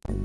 Hey,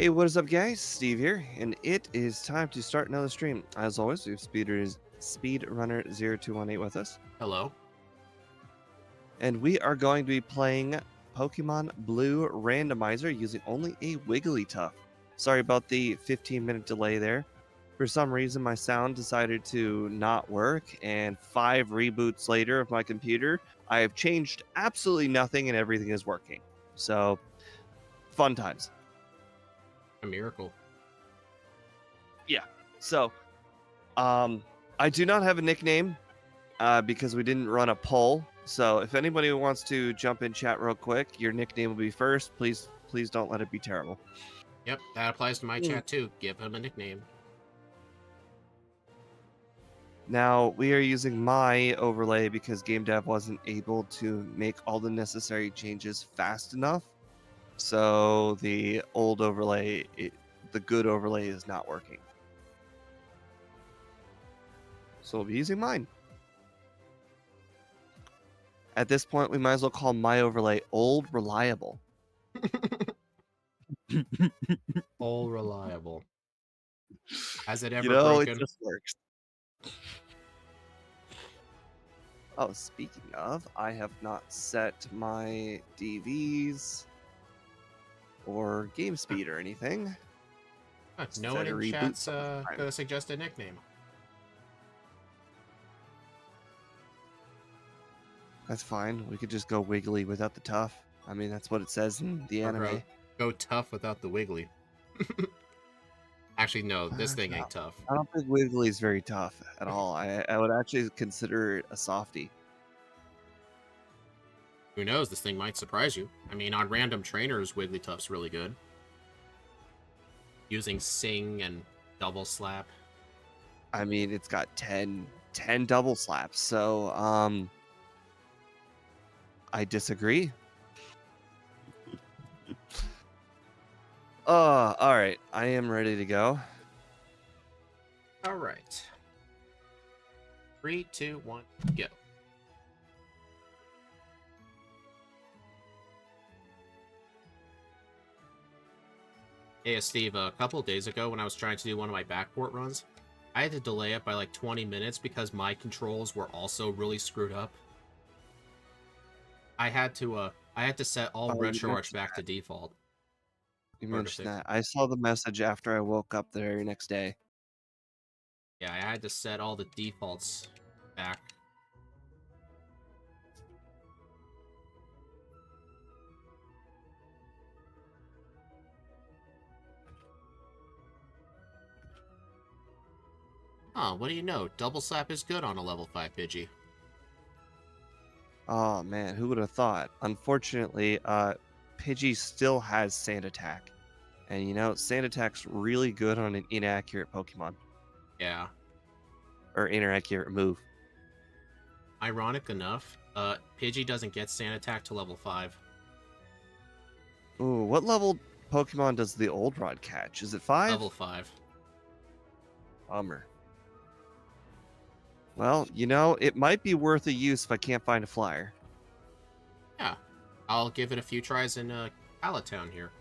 what is up, guys? Steve here, and it is time to start another stream. As always, we have Speedrunner 0218 with us, Hello. and we are going to be playing Pokemon Blue Randomizer using only a Wigglytuff. Sorry about the 15-minute delay there. For some reason, my sound decided to not work, and 5 reboots later of my computer, I have changed absolutely nothing, and everything is working. So, fun times. A miracle. So, I do not have a nickname because we didn't run a poll. So if anybody wants to jump in chat real quick, your nickname will be first. Please don't let it be terrible. Yep, that applies to my Hmm. chat too. Give him a nickname. Now, we are using my overlay because game dev wasn't able to make all the necessary changes fast enough. So the old overlay, the good overlay is not working. So we'll be using mine. At this point, we might as well call my overlay Old Reliable. All reliable. Has it ever You know, it broken? just works. Oh, speaking of, I have not set my DVs or game speed or anything. No Set one a in reboot chat's sometime. gonna suggest a nickname. That's fine. We could just go Wiggly without the tough. I mean, that's what it says in the Or anime. go tough without the wiggly. Actually, no, this thing No, ain't tough. I don't think Wiggly's very tough at all. I would actually consider it a softie. Who knows? This thing might surprise you. I mean, on random trainers, Wigglytuff's really good. Using Sing and Double Slap. I mean, it's got 10 double slaps, so I disagree. All right. I am ready to go. All right. 3, 2, 1, go. Hey, Steve, a couple days ago when I was trying to do one of my backport runs, I had to delay it by like 20 minutes because my controls were also really screwed up. I had to set all Oh, you retro arch mentioned back to default. You Or to mentioned fix that. it. I saw the message after I woke up the very next day. Yeah, I had to set all the defaults back. Oh, what do you know? Double slap is good on a level 5 Pidgey. Oh man, who would have thought? Unfortunately, Pidgey still has Sand Attack. And you know, Sand Attack's really good on an inaccurate Pokemon. Yeah. Or inaccurate move. Ironic enough, Pidgey doesn't get Sand Attack to level 5. Ooh, what level Pokemon does the Old Rod catch? Is it 5? Level 5. Bummer. Well, you know, it might be worth a use if I can't find a flyer. Yeah. I'll give it a few tries in Pallet Town here.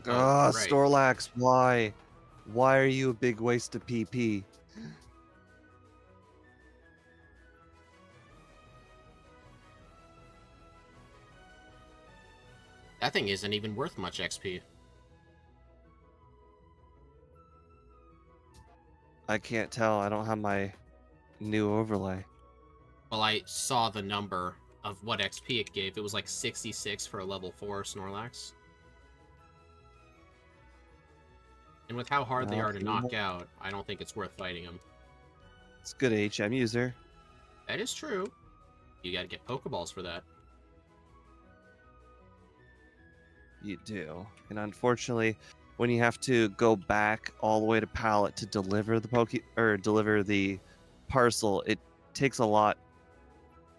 Ah, right. Snorlax, why? Why are you a big waste of PP? That thing isn't even worth much XP. I can't tell. I don't have my new overlay. Well, I saw the number of what XP it gave. It was like 66 for a level 4 Snorlax. And with how hard they are to knock out, I don't think it's worth fighting them. It's a good HM user. That is true. You gotta get pokeballs for that. You do. And unfortunately, when you have to go back all the way to pallet to deliver the deliver the parcel, it takes a lot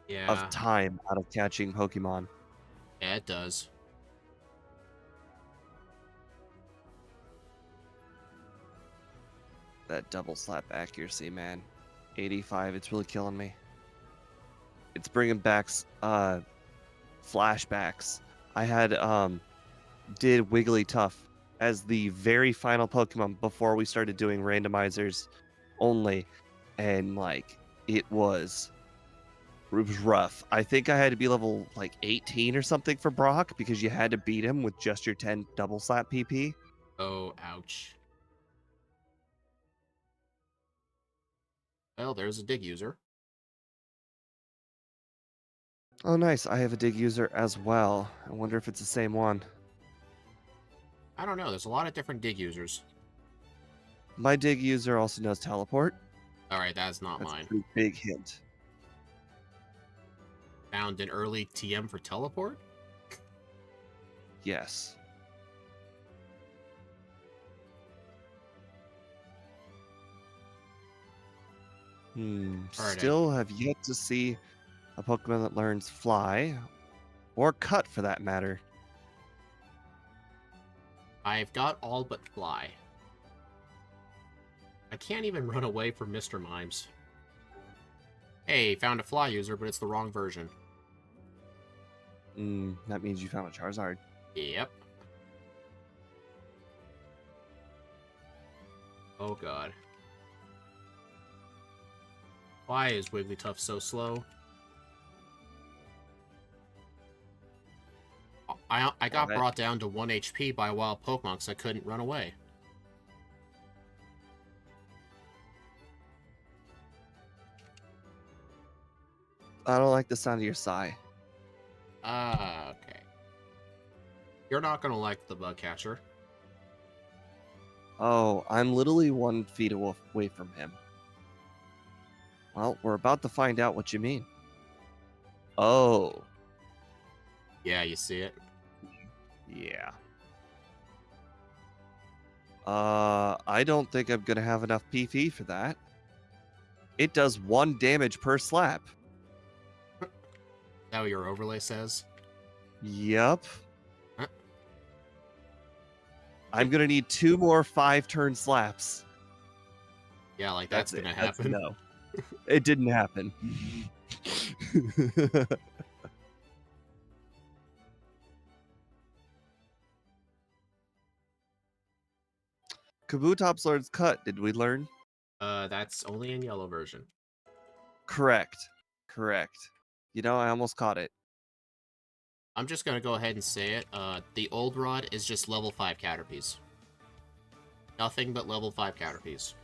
Yeah, of time out of catching Pokemon. yeah, it does. That double slap accuracy, man. 85, it's really killing me. It's bringing back flashbacks. I had did Wigglytuff as the very final Pokemon before we started doing randomizers only, and like it was rough. I think I had to be level like 18 or something for Brock because you had to beat him with just your 10 double slap PP. Oh, ouch. Well, there's a dig user. Oh, nice. I have a dig user as well. I wonder if it's the same one. I don't know. There's a lot of different dig users. My dig user also knows teleport. All right, that's not That's a mine. pretty big hint. Found an early TM for teleport? Yes. Alright, Still have yet to see a Pokemon that learns Fly, or Cut for that matter. I've got all but Fly. I can't even run away from Mr. Mimes. Hey, found a Fly user, but it's the wrong version. That means you found a Charizard. Yep. Oh god. Why is Wigglytuff so slow? I got brought down to 1 HP by a wild Pokemon because I couldn't run away. I don't like the sound of your sigh. Okay. You're not gonna like the bug catcher. Oh, I'm literally 1 feet away from him. Well, we're about to find out what you mean. Oh. Yeah, you see it? Yeah. I don't think I'm gonna have enough PV for that. It does 1 damage per slap. Is that what your overlay says? Yup. Huh? I'm gonna need 2 more 5-turn slaps. Yeah, like that's gonna That's happen. no. It didn't happen. Kabutops learns Cut, did we learn? That's only in yellow version. Correct. Correct. You know, I almost caught it. I'm just gonna go ahead and say it. The old rod is just level 5 Caterpies. Nothing but level 5 Caterpies.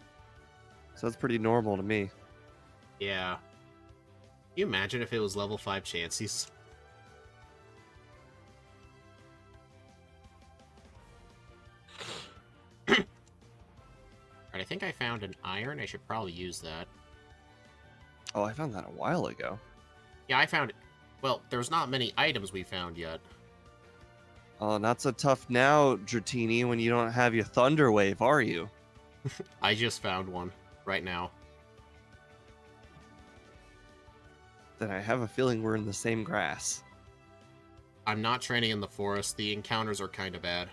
So that's pretty normal to me. Yeah. Can you imagine if it was level 5 Chanseys? Alright, I think I found an iron. I should probably use that. Oh, I found that a while ago. Yeah, I found it. Well, there's not many items we found yet. Oh, not so tough now, Dratini, when you don't have your Thunder Wave, are you? I just found one right now. Then I have a feeling we're in the same grass. I'm not training in the forest. The encounters are kind of bad.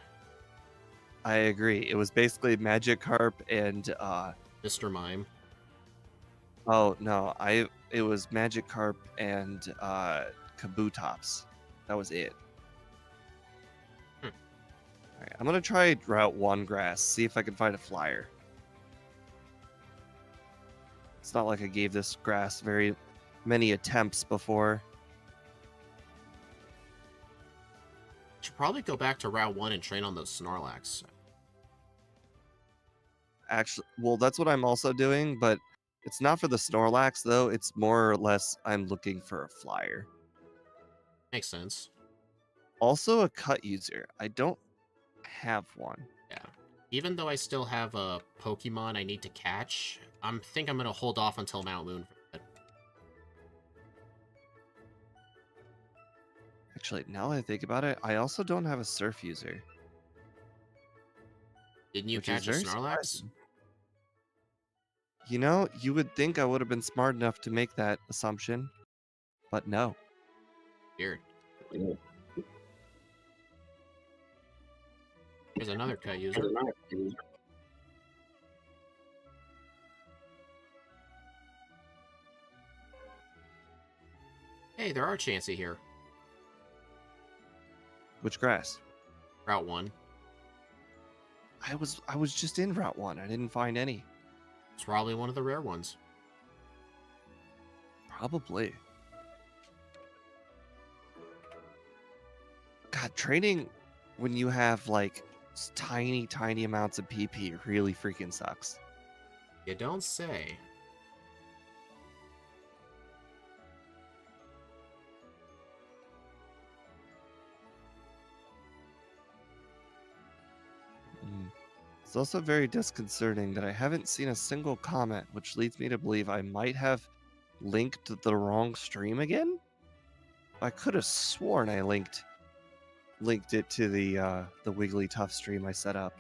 I agree. It was basically Magikarp and Mr. Mime. oh no, it was Magikarp and Kabutops. That was it. Alright, I'm gonna try Route 1 grass, see if I can find a flyer. It's not like I gave this grass very many attempts before. Should probably go back to Route 1 and train on those Snorlax. Actually, well, that's what I'm also doing, but it's not for the Snorlax, though. It's more or less I'm looking for a flyer. Makes sense. Also a cut user. I don't have one. Yeah. Even though I still have a Pokemon I need to catch, I think I'm going to hold off until Mount Moon for that. Actually, now that I think about it, I also don't have a surf user. Didn't you Which is catch a very Snorlax? surprising. You know, you would think I would have been smart enough to make that assumption, but no. Weird. There's another cut user. Hey, there are Chansey here. Which grass? Route 1. I was just in Route 1. I didn't find any. It's probably one of the rare ones. Probably. God, training when you have like tiny amounts of PP really freaking sucks. You don't say. It's also very disconcerting that I haven't seen a single comment, which leads me to believe I might have linked the wrong stream again. I could have sworn I linked it to the Wigglytuff stream I set up.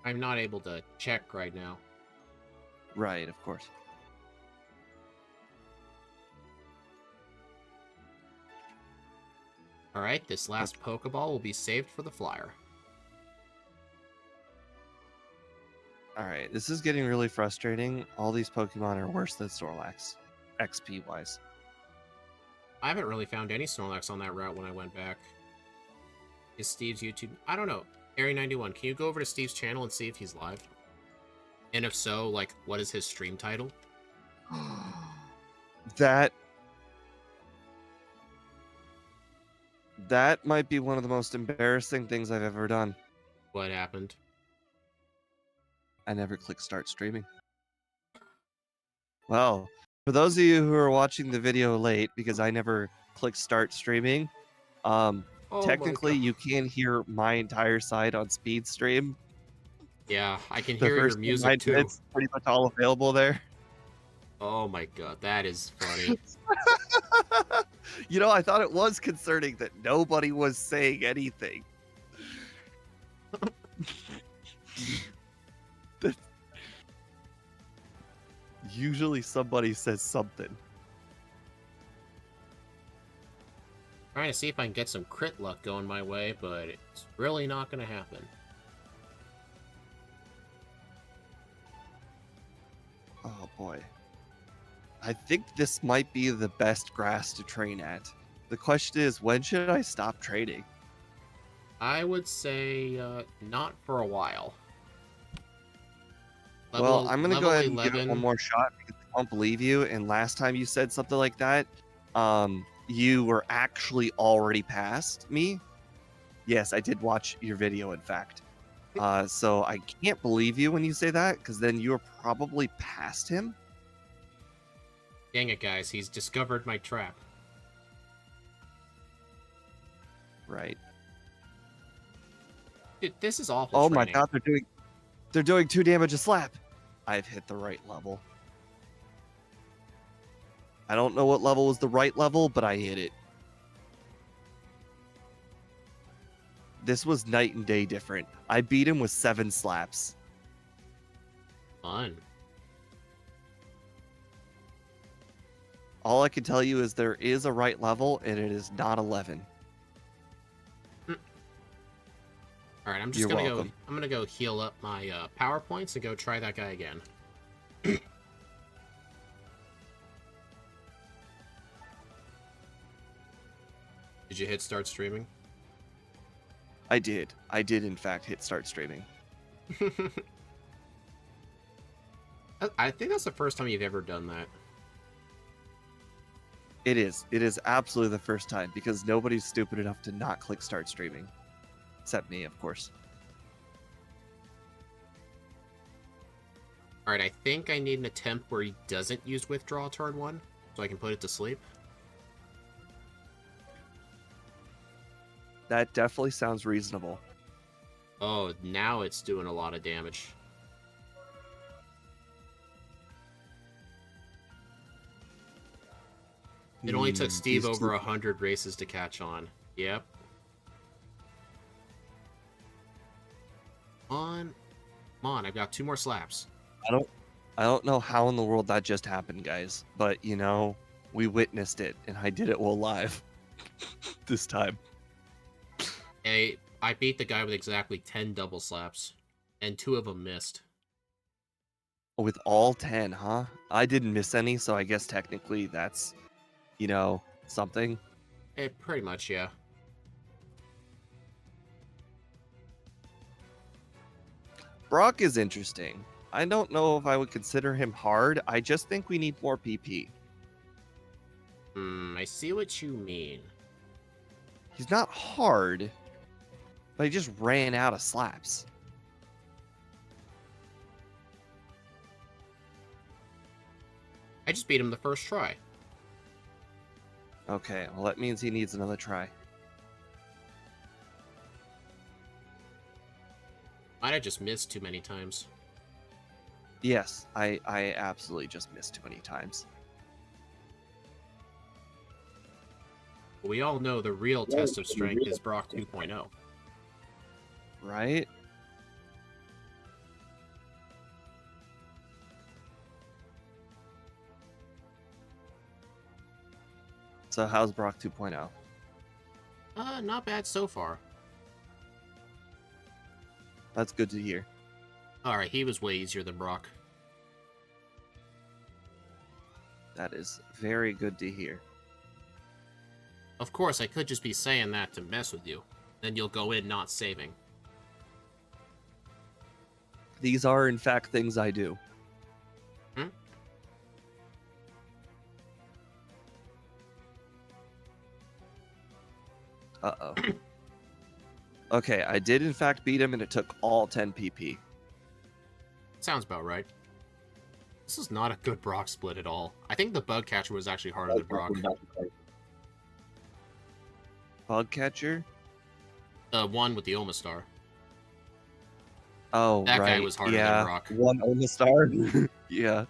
I'm not able to check right now. Right, of course. Alright, this last Pokeball will be saved for the flyer. Alright, this is getting really frustrating. All these Pokemon are worse than Snorlax, XP-wise. I haven't really found any Snorlax on that route when I went back. Is Steve's YouTube... I don't know. Airy91, can you go over to Steve's channel and see if he's live? And if so, like, what is his stream title? That might be one of the most embarrassing things I've ever done. What happened? I never clicked start streaming. Well, for those of you who are watching the video late, because I never clicked start streaming, technically you can hear my entire side on speed stream. Yeah, I can The hear your first music 9 too. minutes, pretty much all available there. Oh my god, that is funny. You know, I thought it was concerning that nobody was saying anything. Usually somebody says something. Trying to see if I can get some crit luck going my way, but it's really not going to happen. Oh boy. I think this might be the best grass to train at. The question is, when should I stop training? I would say not for a while. Well, I'm going to go ahead and give it 11. one more shot because I don't believe you. And last time you said something like that, you were actually already past me. Yes, I did watch your video, in fact. So I can't believe you when you say that, because then you're probably past him. Dang it, guys. He's discovered my trap. Right. Dude, this is awful. Oh training. my god, they're doing 2 damage a slap. I've hit the right level. I don't know what level was the right level, but I hit it. This was night and day different. I beat him with 7 slaps. Fun. All I can tell you is there is a right level, and it is not 11. All right, I'm just You're gonna go. welcome. I'm gonna go heal up my power points and go try that guy again. Did you hit start streaming? I did. I did, in fact, hit start streaming. I think that's the first time you've ever done that. It is. It is absolutely the first time, because nobody's stupid enough to not click start streaming. Except me, of course. Alright, I think I need an attempt where he doesn't use withdraw turn 1, so I can put it to sleep. That definitely sounds reasonable. Oh, now it's doing a lot of damage. It only took Steve over 100 races to catch on. Yep. Come on, I've got 2 more slaps. I don't know how in the world that just happened, guys. But, you know, we witnessed it, and I did it while live. This time. I beat the guy with exactly 10 double slaps, and 2 of them missed. With all 10, huh? I didn't miss any, so I guess technically that's, you know, something. Pretty much, yeah. Brock is interesting. I don't know if I would consider him hard. I just think we need more PP. I see what you mean. He's not hard, but he just ran out of slaps. I just beat him the first try. Okay, well that means he needs another try. Might have just missed too many times. Yes, I absolutely just missed too many times. We all know the real test of strength is Brock 2.0. Right? So how's Brock 2.0? Not bad so far. That's good to hear. Alright, he was way easier than Brock. That is very good to hear. Of course, I could just be saying that to mess with you. Then you'll go in not saving. These are, in fact, things I do. Hmm? Uh-oh. Okay, I did, in fact, beat him, and it took all 10 PP. Sounds about right. This is not a good Brock split at all. I think the bug catcher was actually harder than Brock. Bug catcher? The one with the Omastar. Oh, That right. guy was harder than Brock. One Omastar. Yeah.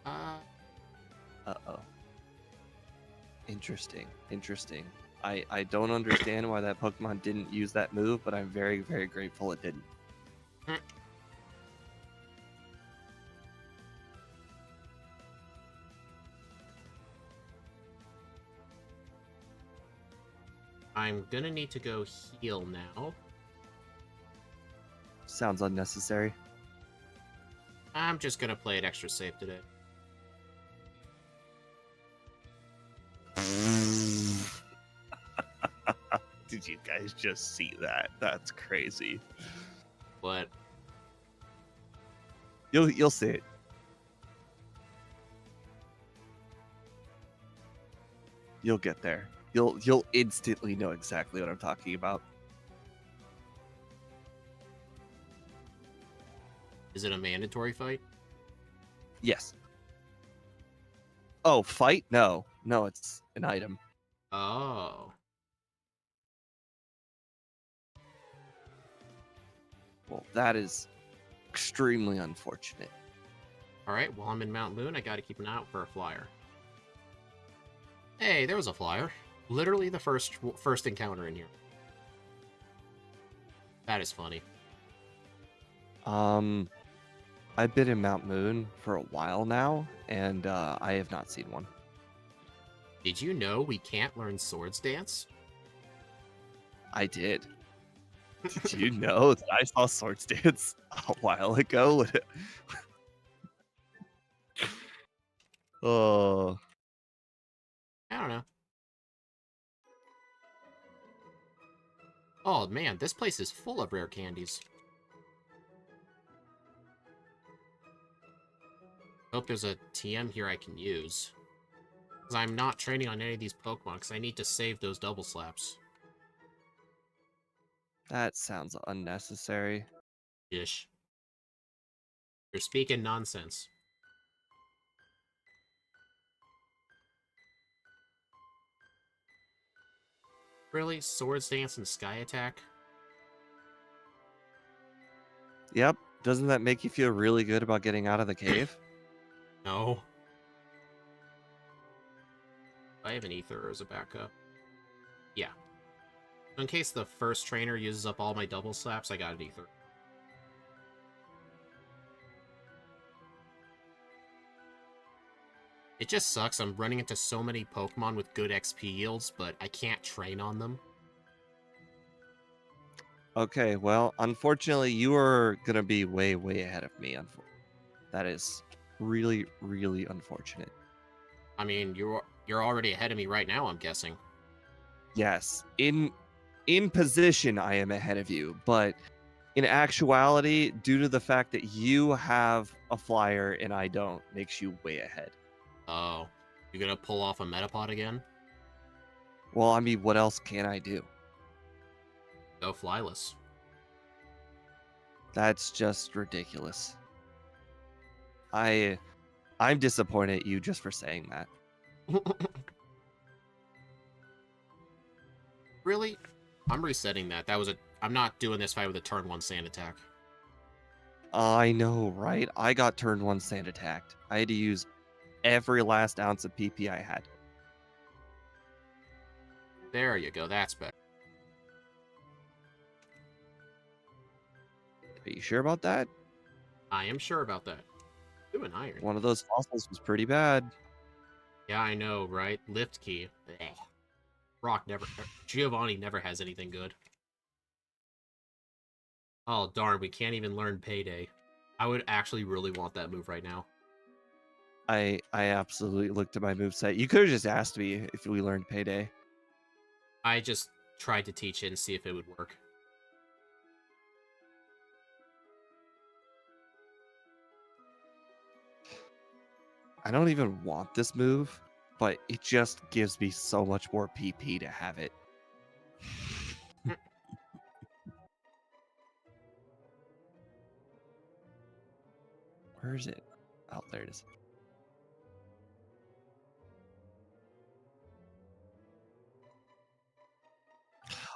Uh-oh. Interesting. I don't understand why that Pokemon didn't use that move, but I'm very, very grateful it didn't. I'm gonna need to go heal now. Sounds unnecessary. I'm just gonna play it extra safe today. Did you guys just see that? That's crazy. But You'll see it. You'll get there. You'll instantly know exactly what I'm talking about. is it a mandatory fight? Yes. Oh, fight? No, it's an item. Oh. Well, that is extremely unfortunate. Alright, while I'm in Mount Moon, I gotta keep an eye out for a flyer. Hey, there was a flyer. Literally the first encounter in here. That is funny. I've been in Mount Moon for a while now, and I have not seen one. Did you know we can't learn Swords Dance? I did. Did you know that I saw Swords Dance a while ago? Oh. I don't know. Oh man, this place is full of rare candies. Hope there's a TM here I can use. Because I'm not training on any of these Pokemon, because I need to save those double slaps. That sounds unnecessary. Ish. You're speaking nonsense. Really? Swords Dance and Sky Attack? Yep. Doesn't that make you feel really good about getting out of the cave? No. I have an Ether as a backup. Yeah. In case the first trainer uses up all my double slaps, I got an Ether. It just sucks. I'm running into so many Pokemon with good XP yields, but I can't train on them. Okay, well, unfortunately, you are gonna be way, way ahead of me. That is really, really unfortunate. I mean, you're already ahead of me right now, I'm guessing. Yes, in position, I am ahead of you, but in actuality, due to the fact that you have a flyer and I don't, makes you way ahead. Oh, you're gonna pull off a Metapod again? Well, I mean, what else can I do? Go flyless. That's just ridiculous. I'm disappointed at you just for saying that. Really? I'm resetting that. I'm not doing this fight with a turn 1 sand attack. I know, right? I got turned one sand attacked. I had to use every last ounce of PP I had. There you go. That's better. Are you sure about that? I am sure about that. Ooh, an iron. One of those fossils was pretty bad. Yeah, I know, right? Lift key. Blech. Brock never... Giovanni never has anything good. Oh, darn. We can't even learn Payday. I would actually really want that move right now. I absolutely looked at my moveset. You could have just asked me if we learned Payday. I just tried to teach it and see if it would work. I don't even want this move, but it just gives me so much more PP to have it. Where is it? Oh, there it is.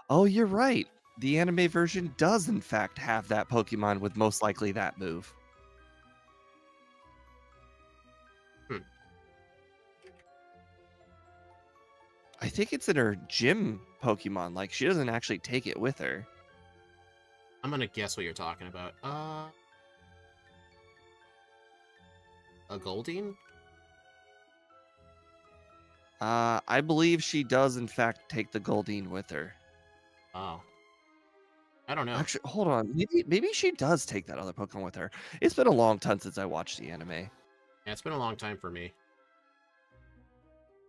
Oh, you're right. The anime version does, in fact, have that Pokemon with most likely that move. I think it's in her gym Pokemon. Like, she doesn't actually take it with her. I'm gonna guess what you're talking about. A Goldeen? I believe she does, in fact, take the Goldeen with her. Oh. I don't know. Actually, hold on. Maybe she does take that other Pokemon with her. It's been a long time since I watched the anime. Yeah, it's been a long time for me.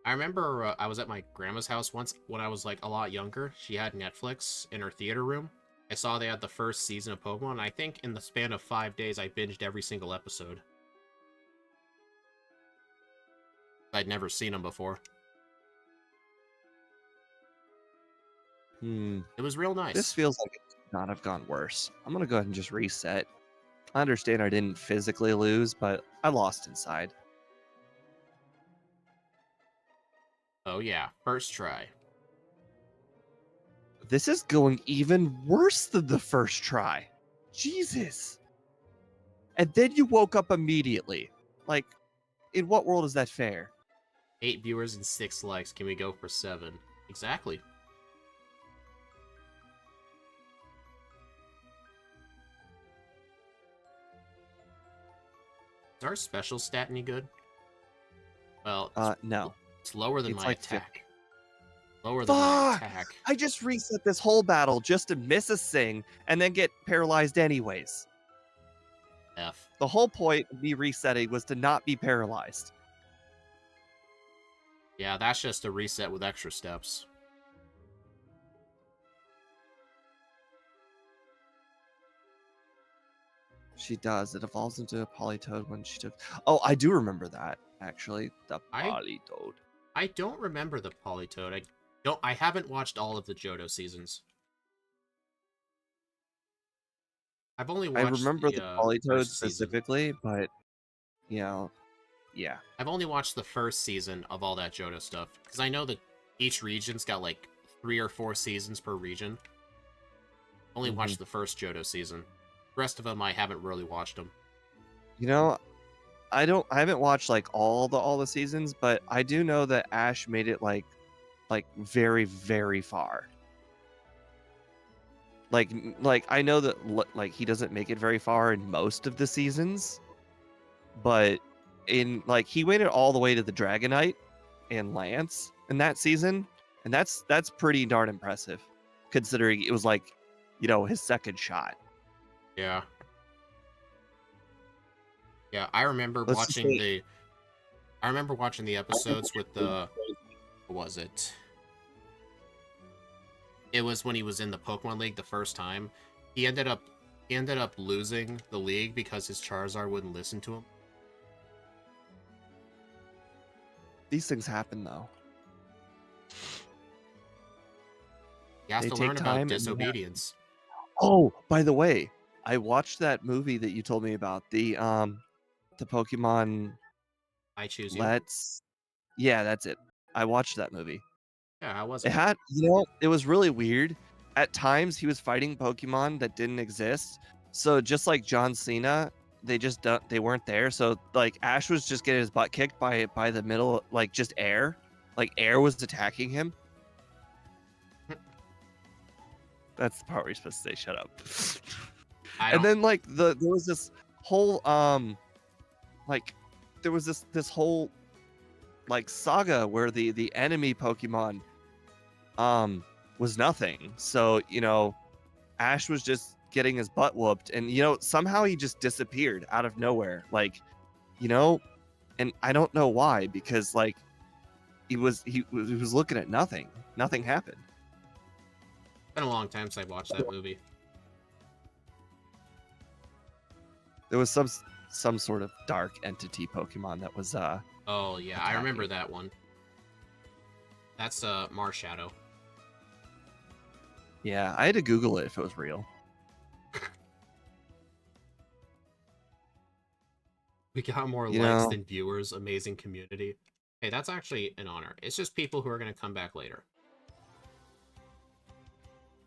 I remember I was at my grandma's house once when I was like a lot younger. She had Netflix in her theater room. I saw they had the first season of Pokemon. And I think in the span of 5 days, I binged every single episode. I'd never seen them before. It was real nice. This feels like it could not have gone worse. I'm gonna go ahead and just reset. I understand I didn't physically lose, but I lost inside. Oh yeah, first try. This is going even worse than the first try. Jesus. And then you woke up immediately. Like, in what world is that fair? 8 viewers and 6 likes. Can we go for 7? Exactly. Is our special stat any good? Well, No. it's lower than It's my like attack. 50. Lower than my Fuck! attack. I just reset this whole battle just to miss a sing and then get paralyzed anyways. F. The whole point of me resetting was to not be paralyzed. Yeah, that's just a reset with extra steps. She does. It evolves into a Polytoad when she took... Oh, I do remember that, actually. The Polytoad. I don't remember the Polytoad. I haven't watched all of the Johto seasons. I've only watched I remember the Polytoad specifically, season. but, you know, yeah. I've only watched the first season of all that Johto stuff, because I know that each region's got like 3 or 4 seasons per region. Only watched the first Johto season. The rest of them, I haven't really watched them. You know, I haven't watched like all the seasons, but I do know that Ash made it like very, very far. Like I know that like he doesn't make it very far in most of the seasons, but in like he waited all the way to the Dragonite and Lance in that season, and that's pretty darn impressive, considering it was like, you know, his second shot. Yeah. Yeah, I remember watching the episodes with the... What was it? It was when he was in the Pokemon League the first time. He ended up losing the league because his Charizard wouldn't listen to him. These things happen, though. He has to learn about disobedience. Oh, by the way, I watched that movie that you told me about, the Pokemon I Choose You. Yeah, that's it. I watched that movie. Yeah, how was it? It had, you know, it was really weird. At times he was fighting Pokemon that didn't exist, So just like John Cena, they weren't there. So like Ash was just getting his butt kicked by the middle, like just air. Like air was attacking him. That's the part where you're supposed to say shut up. And then like there was this whole like there was this whole like saga where the enemy Pokemon was nothing. So, you know, Ash was just getting his butt whooped, and you know, somehow he just disappeared out of nowhere. Like, you know, and I don't know why, because like he was looking at nothing. Nothing happened. It's been a long time since I watched that movie. There was some sort of dark entity Pokemon that was Oh yeah, attacking. I remember that one. That's Marshadow. Yeah, I had to Google it if it was real. We got more You likes know, than viewers. Amazing community. Hey, that's actually an honor. It's just people who are going to come back later.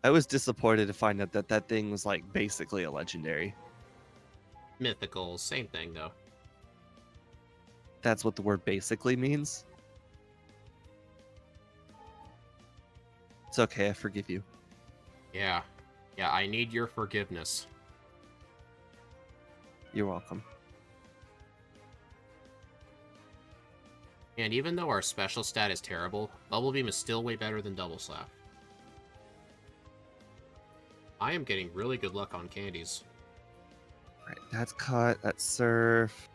I was disappointed to find out that that thing was like basically a legendary. Mythical, same thing though. That's what the word basically means. It's okay, I forgive you. Yeah. Yeah, I need your forgiveness. You're welcome. And even though our special stat is terrible, Bubble Beam is still way better than Double Slap. I am getting really good luck on candies. Right, that's cut, that's surf.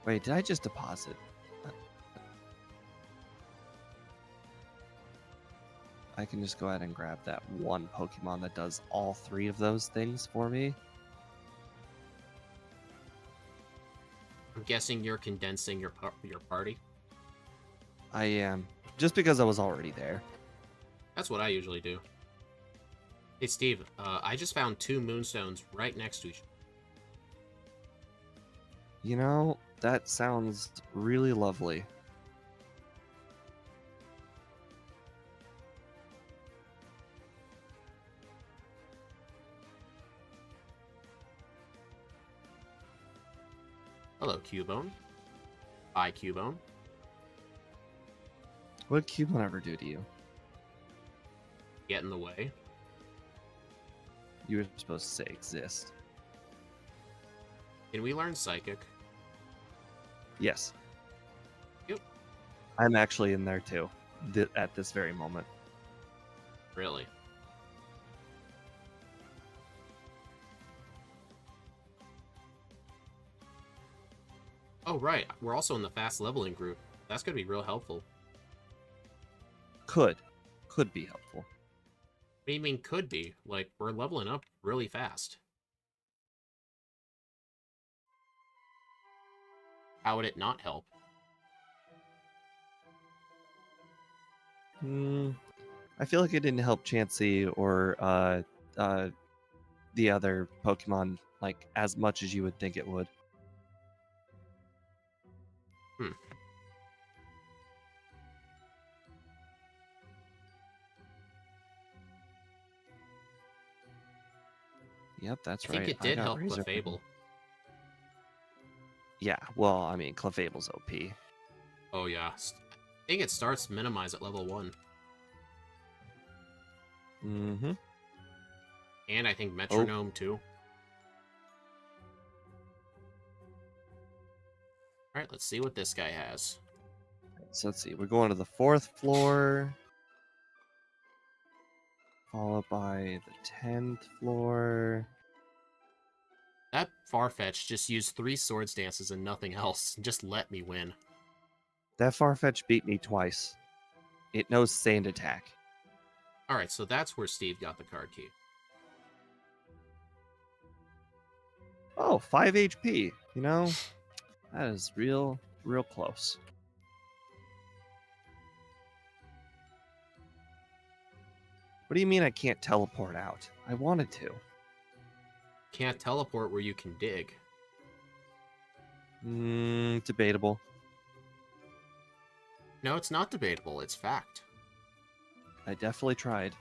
Wait, did I just deposit? I can just go ahead and grab that one Pokemon that does all three of those things for me. I'm guessing you're condensing your party. I am. Just because I was already there. That's what I usually do. Hey, Steve, I just found 2 Moonstones right next to each other. You know, that sounds really lovely. Hello, Cubone. Bye, Cubone. What did Cubone ever do to you? Get in the way. You were supposed to say exist. Can we learn Psychic? Yes. Yep. I'm actually in there too, at this very moment. Really? Oh, right. We're also in the fast leveling group. That's going to be real helpful. Could be helpful. What do you mean could be? Like, we're leveling up really fast. How would it not help? I feel like it didn't help Chansey or the other Pokemon like as much as you would think it would. Yep, that's right. I think it did help Razor Clefable. Yeah, well, I mean, Clefable's OP. Oh, yeah. I think it starts minimize at level 1. Mm-hmm. And I think Metronome, too. Alright, let's see what this guy has. So let's see. We're going to the 4th floor. Followed by the 10th floor. That Farfetch just used 3 Swords Dances and nothing else. Just let me win. That Farfetch beat me twice. It knows Sand Attack. Alright, so that's where Steve got the card key. Oh, 5 HP. You know, that is real close. What do you mean I can't teleport out? I wanted to. Can't teleport where you can dig. Debatable. No, it's not debatable. It's fact. I definitely tried.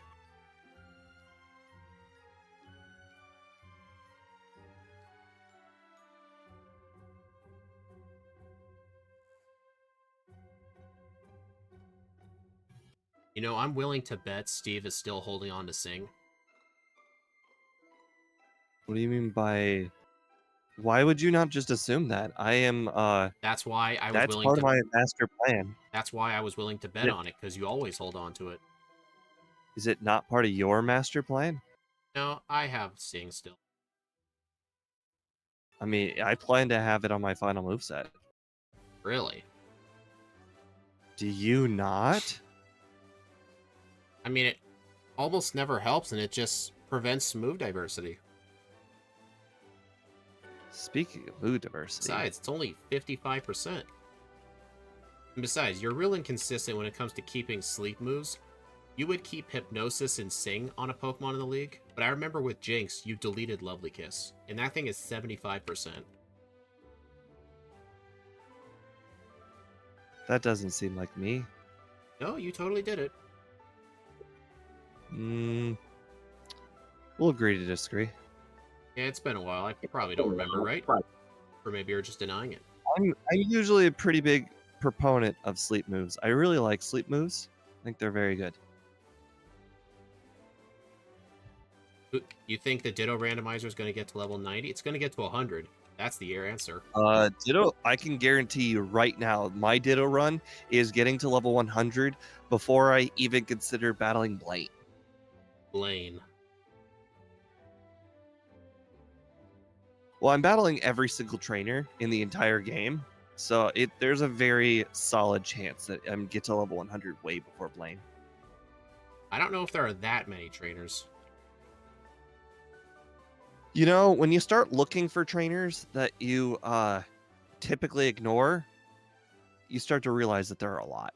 You know, I'm willing to bet Steve is still holding on to Sing. What do you mean by... Why would you not just assume that? I am, That's why I was that's willing part of to. my master plan. That's why I was willing to bet on it, because you always hold on to it. Is it not part of your master plan? No, I have Sing still. I mean, I plan to have it on my final moveset. Really? Do you not? I mean, it almost never helps, and it just prevents move diversity. Speaking of mood diversity... Besides, it's only 55%. And besides, you're real inconsistent when it comes to keeping sleep moves. You would keep Hypnosis and Sing on a Pokemon in the league, but I remember with Jinx, you deleted Lovely Kiss, and that thing is 75%. That doesn't seem like me. No, you totally did it. We'll agree to disagree. Yeah, it's been a while. I probably don't remember, right? Or maybe you're just denying it. I'm usually a pretty big proponent of sleep moves. I really like sleep moves. I think they're very good. You think the Ditto randomizer is going to get to level 90? It's going to get to 100. That's the answer. Ditto, I can guarantee you right now, my Ditto run is getting to level 100 before I even consider battling Blaine. Blaine. Well, I'm battling every single trainer in the entire game, so there's a very solid chance that I'm get to level 100 way before Blaine. I don't know if there are that many trainers. You know, when you start looking for trainers that you typically ignore, you start to realize that there are a lot.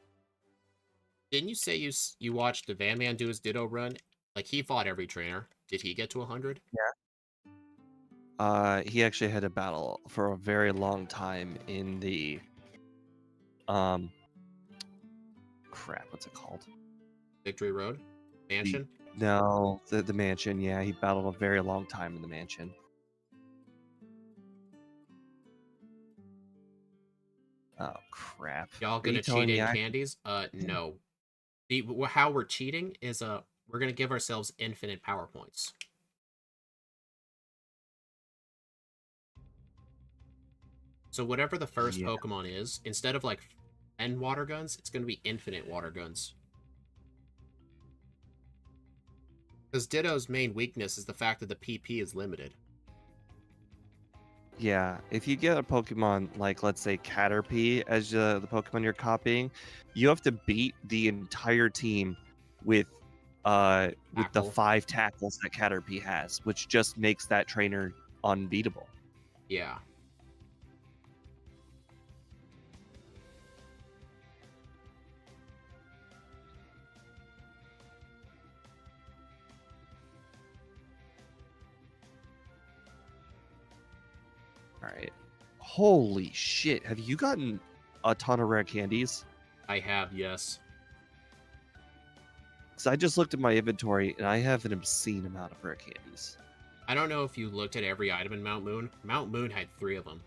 Didn't you say you watched the Van Man do his Ditto run? Like, he fought every trainer. Did he get to 100? Yeah. He actually had a battle for a very long time in the crap, what's it called? Victory Road? Mansion? No, the mansion. Yeah, he battled a very long time in the mansion. Oh crap! Y'all Are gonna you cheat telling me in I... candies? No. How we're cheating is we're gonna give ourselves infinite power points. So whatever the first Yeah. Pokemon is, instead of like 10 water guns, it's gonna be infinite water guns. Because Ditto's main weakness is the fact that the PP is limited. Yeah, if you get a Pokemon like, let's say, Caterpie as the Pokemon you're copying, you have to beat the entire team with the Tackle. 5 tackles that Caterpie has, which just makes that trainer unbeatable. Yeah. All right. Holy shit! Have you gotten a ton of rare candies? I have, yes. Because I just looked at my inventory and I have an obscene amount of rare candies. I don't know if you looked at every item in Mount Moon. Mount Moon had 3 of them.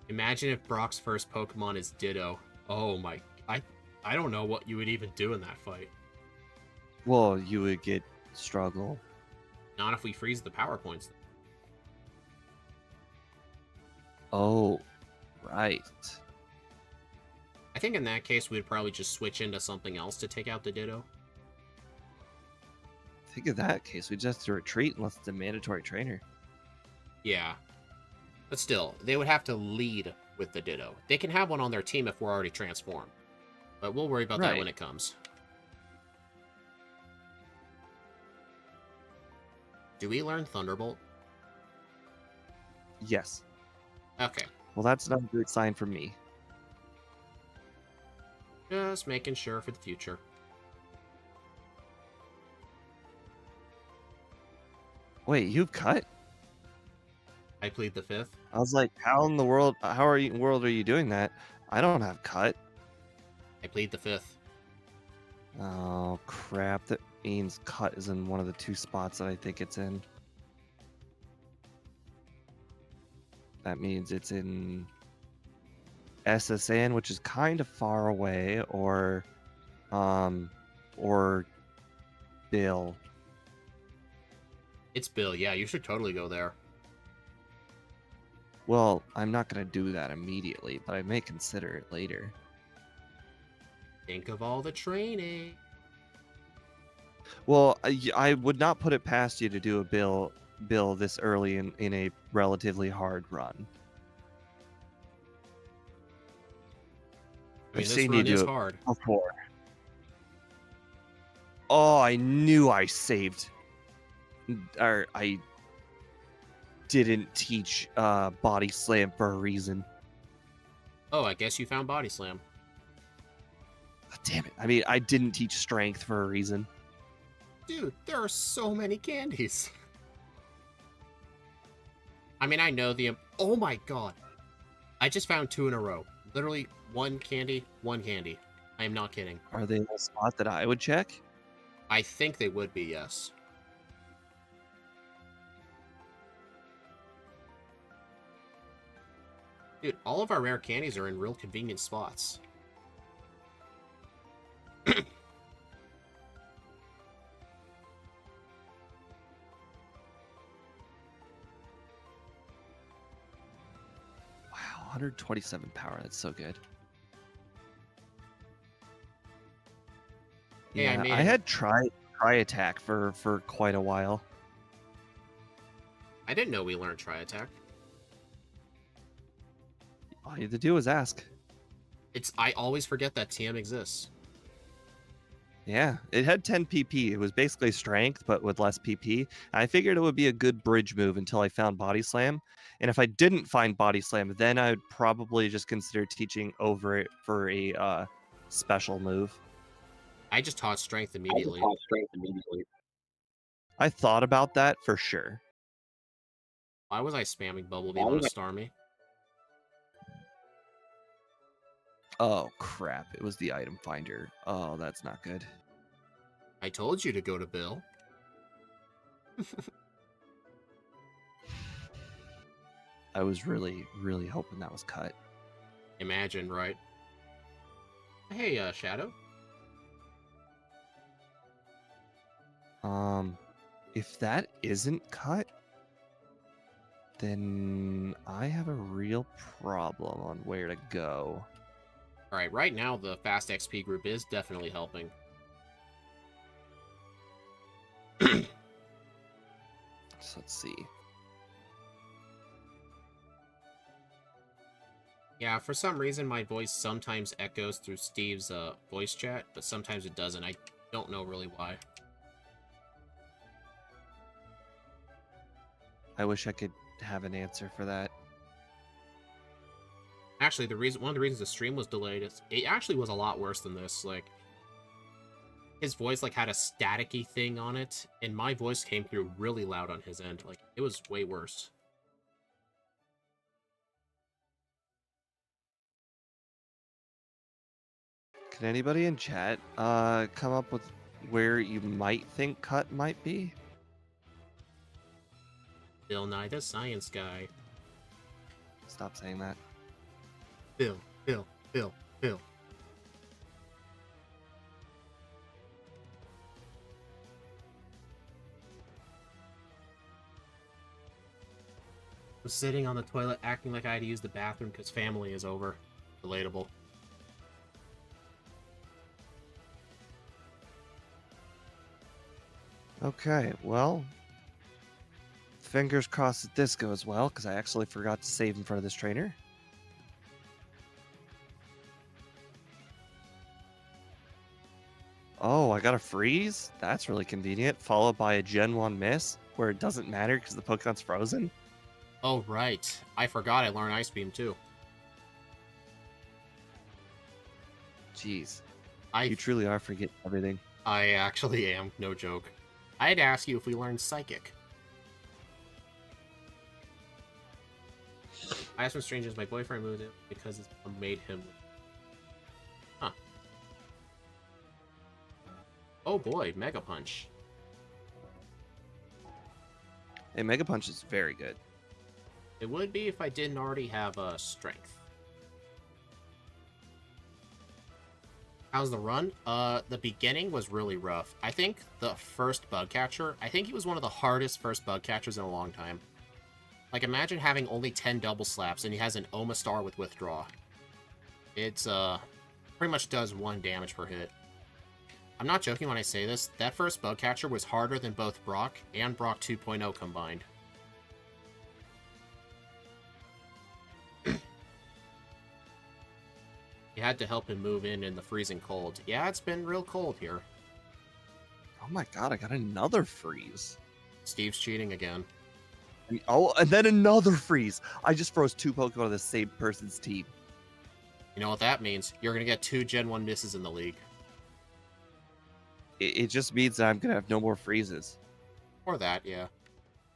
Imagine if Brock's first Pokemon is Ditto. Oh my... I don't know what you would even do in that fight. Well, you would get struggle. Not if we freeze the power points. Oh, right. I think in that case, we'd probably just switch into something else to take out the Ditto. I think in that case, we just have to retreat unless it's a mandatory trainer. Yeah. But still, they would have to lead with the Ditto. They can have one on their team if we're already transformed. But we'll worry about that when it comes. Do we learn Thunderbolt? Yes. Okay. Well, that's not a great sign for me. Just making sure for the future. Wait, you've cut? I plead the 5th. I was like, how in the world are you doing that? I don't have cut. I plead the 5th. Oh crap, that means cut is in one of the 2 spots that I think it's in. That means it's in SSN, which is kind of far away, or Bill. It's Bill. Yeah, you should totally go there. Well, I'm not gonna do that immediately, but I may consider it later. Think of all the training. Well, I would not put it past you to do a Bill this early in a relatively hard run. I mean, I've this seen you run is do it hard. before. Oh, I knew I saved. Or I didn't teach body slam for a reason. Oh, I guess you found Body Slam. Oh, damn it. I mean, I didn't teach strength for a reason. Dude, there are so many candies. I mean, I know the... Oh my god. I just found 2 in a row. Literally, one candy, one candy. I am not kidding. Are they in a spot that I would check? I think they would be, yes. Dude, all of our rare candies are in real convenient spots. Wow, 127 power. That's so good. Hey, Yeah, I made I it. had try attack for quite a while. I didn't know we learned Try Attack. All you had to do was ask. I always forget that TM exists. Yeah, it had 10 PP. It was basically strength, but with less PP. I figured it would be a good bridge move until I found Body Slam. And if I didn't find Body Slam, then I would probably just consider teaching over it for a special move. I just taught Strength immediately. I thought about that for sure. Why was I spamming Bubble Beam on a Starmie? Oh, crap. It was the item finder. Oh, that's not good. I told you to go to Bill. I was really, really hoping that was cut. Imagine, right? Hey, Shadow. If that isn't cut, then I have a real problem on where to go. Alright, right now the Fast XP group is definitely helping. So let's see. Yeah, for some reason my voice sometimes echoes through Steve's voice chat, but sometimes it doesn't. I don't know really why. I wish I could have an answer for that. Actually, one of the reasons the stream was delayed is it actually was a lot worse than this. Like, his voice like had a staticky thing on it, and my voice came through really loud on his end. Like, it was way worse. Can anybody in chat come up with where you might think cut might be? Bill Nye the Science Guy. Stop saying that. Bill, Bill, Bill, Bill. I'm sitting on the toilet acting like I had to use the bathroom because family is over. Relatable. Okay, well, fingers crossed that this goes well, because I actually forgot to save in front of this trainer. Oh, I got a freeze? That's really convenient. Followed by a Gen 1 miss, where it doesn't matter because the Pokemon's frozen. Oh, right. I forgot I learned Ice Beam, too. Jeez. You truly are forgetting everything. I actually am, no joke. I had to ask you if we learned Psychic. I asked him strange as my boyfriend moved it because his mom made him. Huh. Oh boy, Mega Punch. Hey, Mega Punch is very good. It would be if I didn't already have Strength. How's the run? The beginning was really rough. I think the first bug catcher, I think he was one of the hardest first bug catchers in a long time. Like, imagine having only 10 double slaps and he has an Oma Star with withdraw. It's, pretty much does 1 damage per hit. I'm not joking when I say this. That first bug catcher was harder than both Brock and Brock 2.0 combined. You had to help him move in the freezing cold. Yeah, it's been real cold here. Oh my god, I got another freeze. Steve's cheating again. And then another freeze. I just froze 2 Pokemon on the same person's team. You know what that means? You're going to get 2 Gen 1 misses in the league. It just means that I'm going to have no more freezes. Or that, yeah.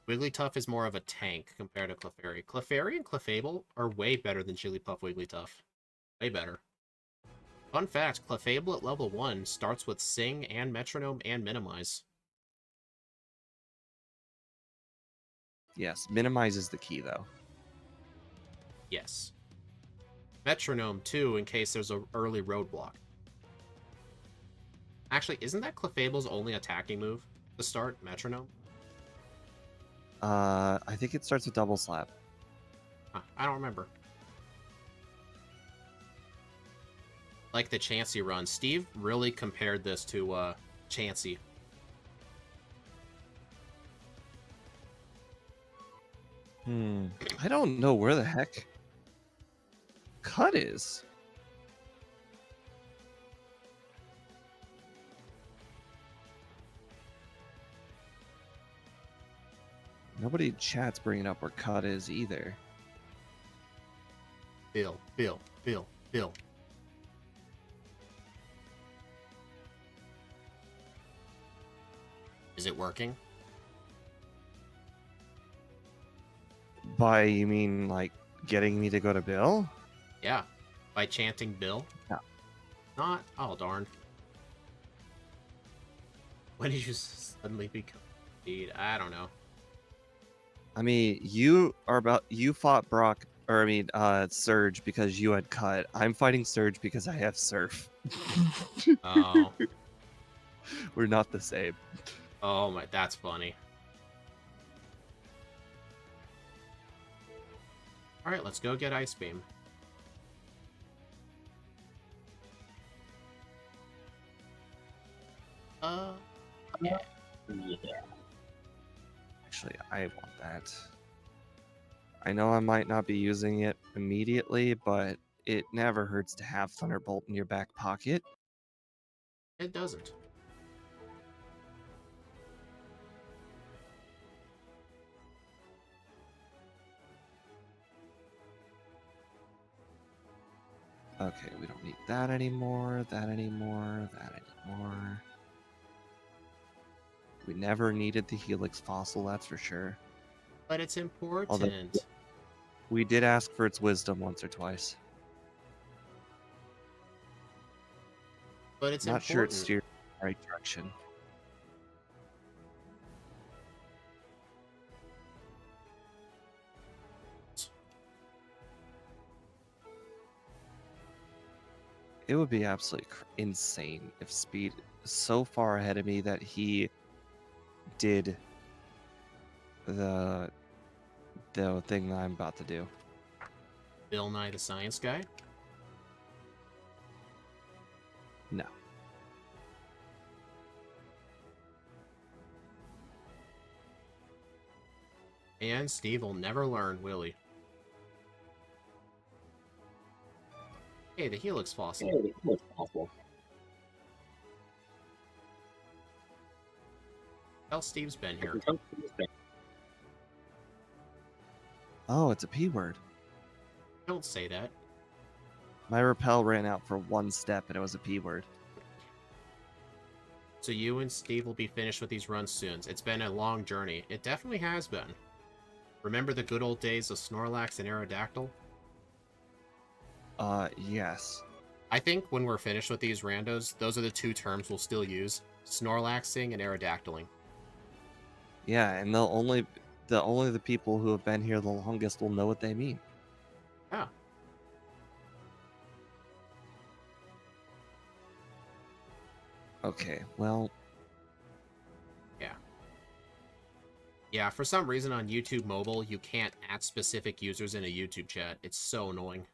Wigglytuff is more of a tank compared to Clefairy. Clefairy and Clefable are way better than Jigglypuff Wigglytuff. Way better. Fun fact, Clefable at level 1 starts with Sing and Metronome and Minimize. Yes, minimize is the key, though. Yes. Metronome, too, in case there's an early roadblock. Actually, isn't that Clefable's only attacking move to start, Metronome? I think it starts with double slap. Huh, I don't remember. Like the Chansey run. Steve really compared this to Chansey. I don't know where the heck Cut is. Nobody in chat's bringing up where Cut is either. Bill. Is it working? By, you mean, like, getting me to go to Bill? Yeah. By chanting Bill? No. Not? Oh, darn. When did you suddenly become Speed? I don't know. I mean, you fought Brock, or I mean, Surge because you had Cut. I'm fighting Surge because I have Surf. Oh. We're not the same. Oh my, that's funny. Alright, let's go get Ice Beam. Yeah. Actually, I want that. I know I might not be using it immediately, but it never hurts to have Thunderbolt in your back pocket. It doesn't. Okay, we don't need that anymore, that anymore, that anymore. We never needed the Helix fossil, that's for sure. But it's important. Although we did ask for its wisdom once or twice. But it's not important. sure it's steered in the right direction. It would be absolutely insane if Speed is so far ahead of me that he did the thing that I'm about to do. Bill Nye the Science Guy? No. And Steve will never learn, will he? Hey, the Helix fossil. Tell Steve's been here. Oh, it's a P word. Don't say that. My repel ran out for 1 step and it was a P word. So you and Steve will be finished with these runs soon. It's been a long journey. It definitely has been. Remember the good old days of Snorlax and Aerodactyl? Yes. I think when we're finished with these randos, those are the 2 terms we'll still use. Snorlaxing and Aerodactyling. Yeah, and only the people who have been here the longest will know what they mean. 'Yeah. Okay, well, Yeah, for some reason on YouTube Mobile, you can't add specific users in a YouTube chat. It's so annoying.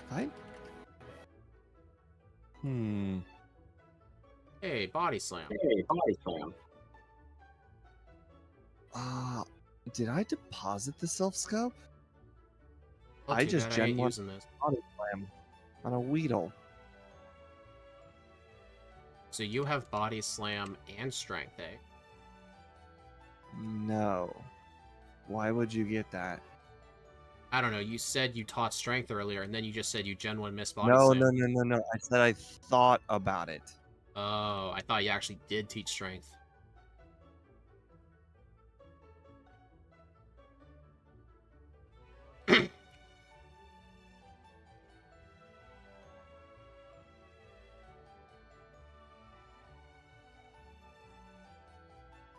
fine. Hey, body slam. Uh, did I deposit the self scope? Oh, I too just bad I ain't Gen 1 using this. body slam on a Weedle. So you have body slam and strength, eh? No. Why would you get that? I don't know. You said you taught strength earlier, and then you just said you Gen 1 missed body No, slam. no, no, no, no. I said I thought about it. Oh, I thought you actually did teach strength.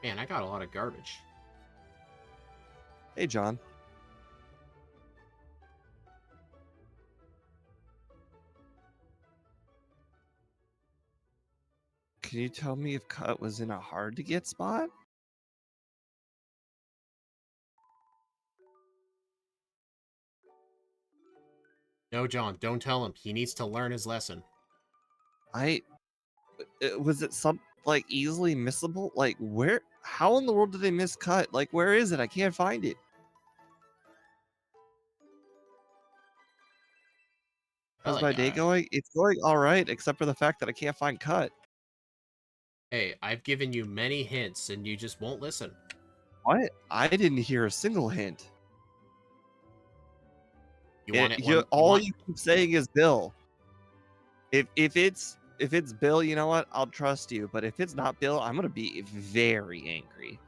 Man, I got a lot of garbage. Hey, John. Can you tell me if Cut was in a hard to get spot? No, John, don't tell him. He needs to learn his lesson. Was it some like easily missable? Like where? How in the world did they miss Cut? Like where is it? I can't find it. I How's like, my day going? It's going all right, except for the fact that I can't find Cut. hey, I've given you many hints, and you just won't listen. What? I didn't hear a single hint. You want it one? All you keep saying is Bill. If it's Bill, you know what? I'll trust you. But if it's not Bill, I'm gonna be very angry.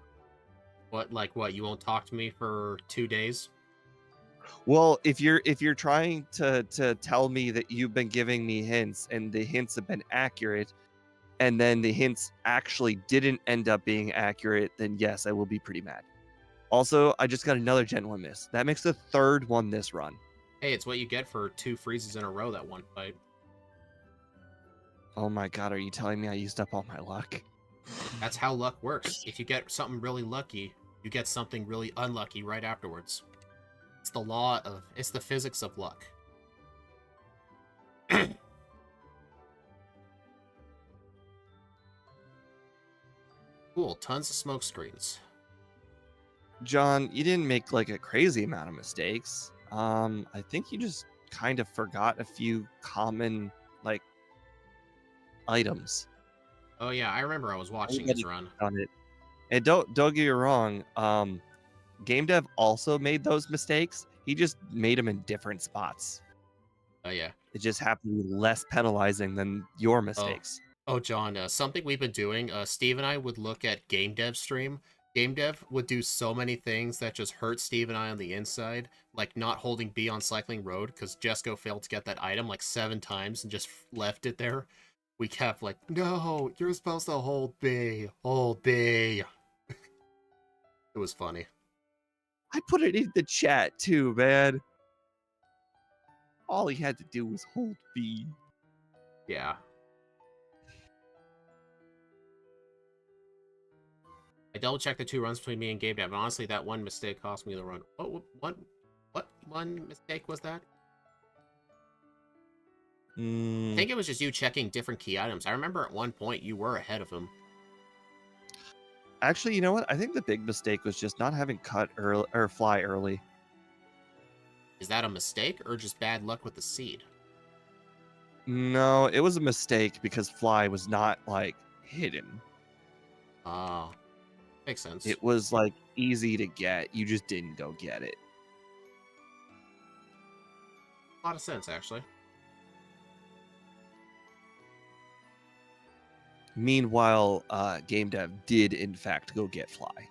What, like what? You won't talk to me for 2 days? Well, if you're trying to tell me that you've been giving me hints and the hints have been accurate, and then the hints actually didn't end up being accurate, then yes, I will be pretty mad. Also, I just got another Gen 1 miss. That makes the third one this run. Hey, it's what you get for 2 freezes in a row that one fight. Oh my god, are you telling me I used up all my luck? That's how luck works. If you get something really lucky, you get something really unlucky right afterwards. It's it's the physics of luck. Cool, tons of smoke screens. John, you didn't make like a crazy amount of mistakes. I think you just kind of forgot a few common like items. Oh yeah, I remember I was watching his run. On it. And don't get me wrong. Game dev also made those mistakes. He just made them in different spots. Oh yeah. It just happened to be less penalizing than your mistakes. Oh, John, something we've been doing, Steve and I would look at Game Dev stream. Game Dev would do so many things that just hurt Steve and I on the inside, like not holding B on Cycling Road, because Jesco failed to get that item like 7 times and just left it there. We kept like, no, you're supposed to hold B, hold B. It was funny. I put it in the chat too, man. All he had to do was hold B. Yeah. I double-checked the 2 runs between me and Game Dev, and honestly, that one mistake cost me the run. What one mistake was that? I think it was just you checking different key items. I remember at one point you were ahead of him. Actually, you know what? I think the big mistake was just not having Cut early or Fly early. Is that a mistake or just bad luck with the seed? No, it was a mistake because Fly was not like hidden. Oh, makes sense. It was like easy to get. You just didn't go get it. A lot of sense, actually. Meanwhile, game dev did in fact go get Fly.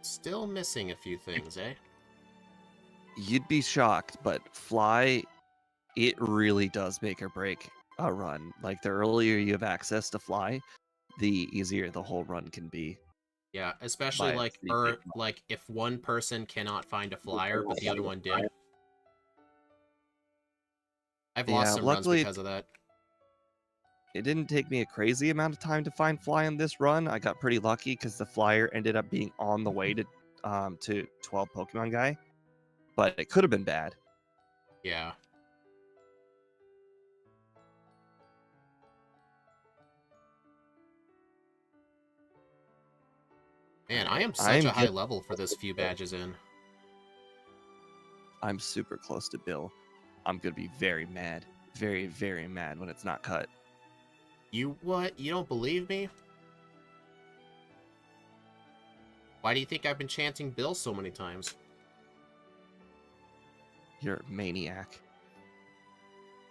Still missing a few things, eh? You'd be shocked, but Fly, it really does make or break a run. Like the earlier you have access to Fly, the easier the whole run can be. Yeah, especially by a like pretty big margin. like if one person cannot find a flyer but the other one did. I've lost Yeah, some runs luckily because of that. it didn't take me a crazy amount of time to find fly on this run. I got pretty lucky because the flyer ended up being on the way to 12 Pokemon guy, but it could have been bad. Yeah. Man, I Alright, am such a high level for this few badges in. I'm super close to Bill. I'm gonna be very mad, very, very mad when it's not cut. You what? You don't believe me? Why do you think I've been chanting Bill so many times? You're a maniac.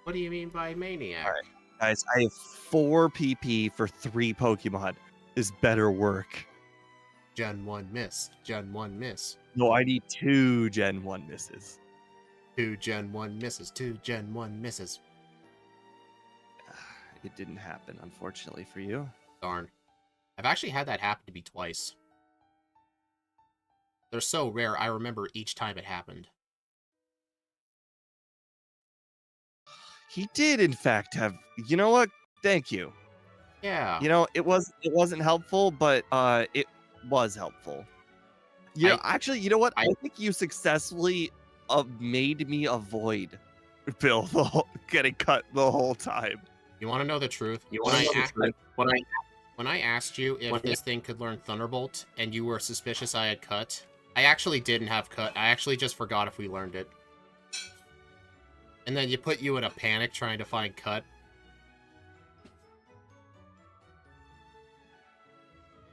What do you mean by maniac? Alright, guys, I have 4 PP for 3 Pokemon. Is better work. Gen 1 miss. Gen 1 miss. No, I need 2 Gen 1 misses. 2 Gen 1 misses. 2 Gen 1 misses. It didn't happen, unfortunately for you. Darn. I've actually had that happen to me twice. They're so rare, I remember each time it happened. He did, in fact, have. You know what? Thank you. Yeah. You know, it wasn't helpful, but it was helpful. Actually, you know what? I think you successfully made me avoid Bill getting cut the whole time. You want to know the truth? When I asked you if this thing could learn Thunderbolt, and you were suspicious I had cut, I actually didn't have cut. I actually just forgot if we learned it. And then you put you in a panic trying to find cut.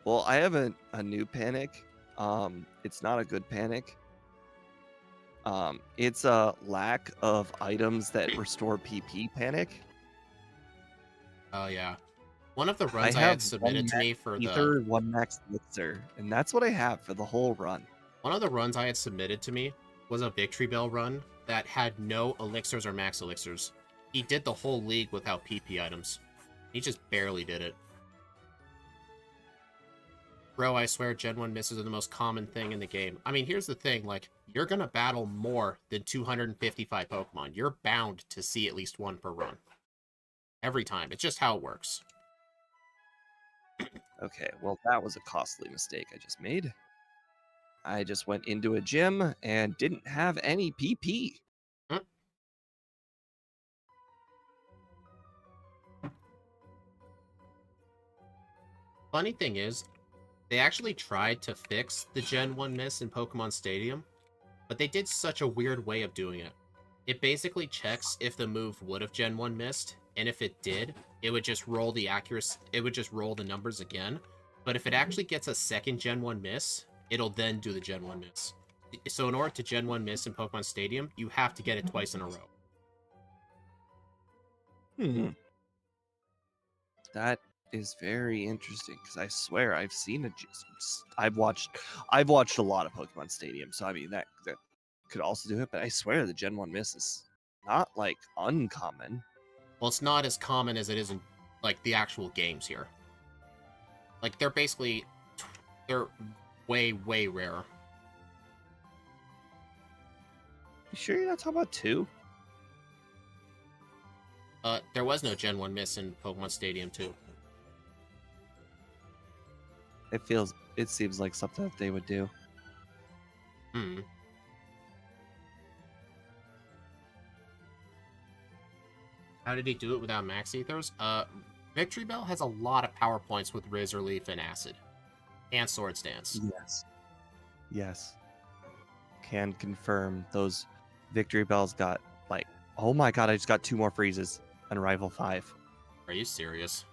Well, I have a new panic. It's not a good panic. It's a lack of items that restore PP panic. Oh, yeah. One of the runs I had submitted to me for Ether, 1 max elixir, and that's what I have for the whole run. One of the runs I had submitted to me was a Victory Bell run that had no elixirs or max elixirs. He did the whole league without PP items. He just barely did it. Bro, I swear Gen 1 misses are the most common thing in the game. I mean, here's the thing, like, you're gonna battle more than 255 Pokemon. You're bound to see at least one per run. Every time. It's just how it works. Okay, well, that was a costly mistake I just made. I just went into a gym and didn't have any PP. Funny thing is, they actually tried to fix the Gen 1 miss in Pokemon Stadium, but they did such a weird way of doing it. It basically checks if the move would have Gen 1 missed, and if it did, it would just roll the accuracy, it would just roll the numbers again. But if it actually gets a second Gen 1 miss, it'll then do the Gen 1 miss. So in order to Gen 1 miss in Pokemon Stadium, you have to get it twice in a row. That is very interesting because I swear I've seen I've watched a lot of Pokemon Stadium, so I mean that could also do it. But I swear the Gen 1 miss is not like uncommon. Well, it's not as common as it is in like the actual games here. Like they're way rarer. You sure you're not talking about 2? There was no Gen 1 miss in Pokemon Stadium 2. It seems like something that they would do. How did he do it without max ethers? Victory Bell has a lot of power points with Razor Leaf and Acid. And Swords Dance. Yes. Can confirm those Victory Bells got like, oh my god, I just got 2 more freezes on Rival 5. Are you serious?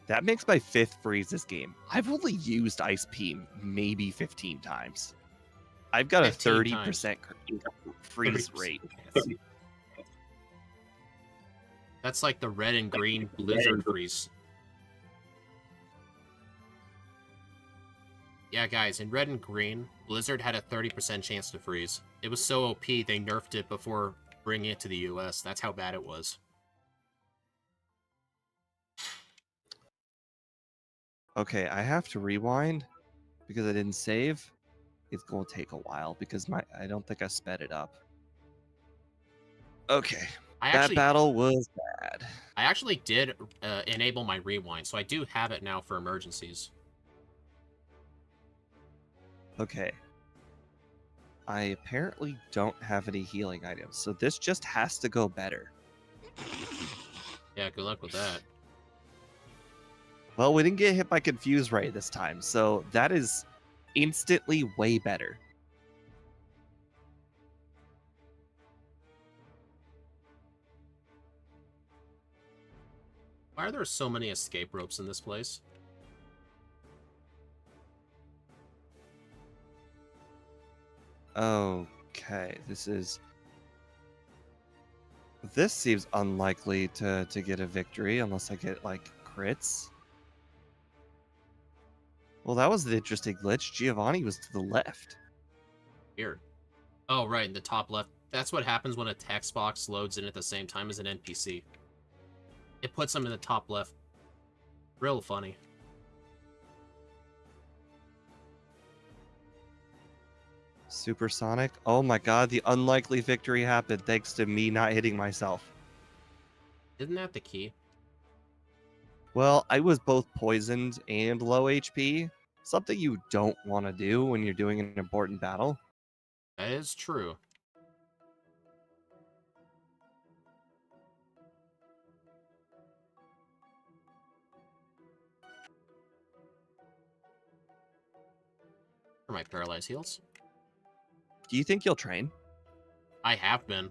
That makes my 5th freeze this game. I've only used Ice Beam maybe 15 times. I've got a 30% freeze rate. That's like the red and green Blizzard freeze. Yeah, guys, in red and green, Blizzard had a 30% chance to freeze. It was so OP, they nerfed it before bringing it to the US. That's how bad it was. Okay, I have to rewind because I didn't save. It's going to take a while because I don't think I sped it up. Okay. That battle was bad. I actually did enable my rewind, so I do have it now for emergencies. Okay. I apparently don't have any healing items, so this just has to go better. Yeah, good luck with that. Well, we didn't get hit by Confuse Ray this time, so that is instantly way better. Why are there so many escape ropes in this place? Okay, this seems unlikely to get a victory unless I get, like, crits. Well, that was the interesting glitch. Giovanni was to the left. Weird. Oh, right, in the top left. That's what happens when a text box loads in at the same time as an NPC. It puts them in the top left. Real funny. Supersonic? Oh my god, the unlikely victory happened thanks to me not hitting myself. Isn't that the key? Well, I was both poisoned and low HP. Something you don't want to do when you're doing an important battle. That is true. For my paralyzed heals. Do you think you'll train? I have been.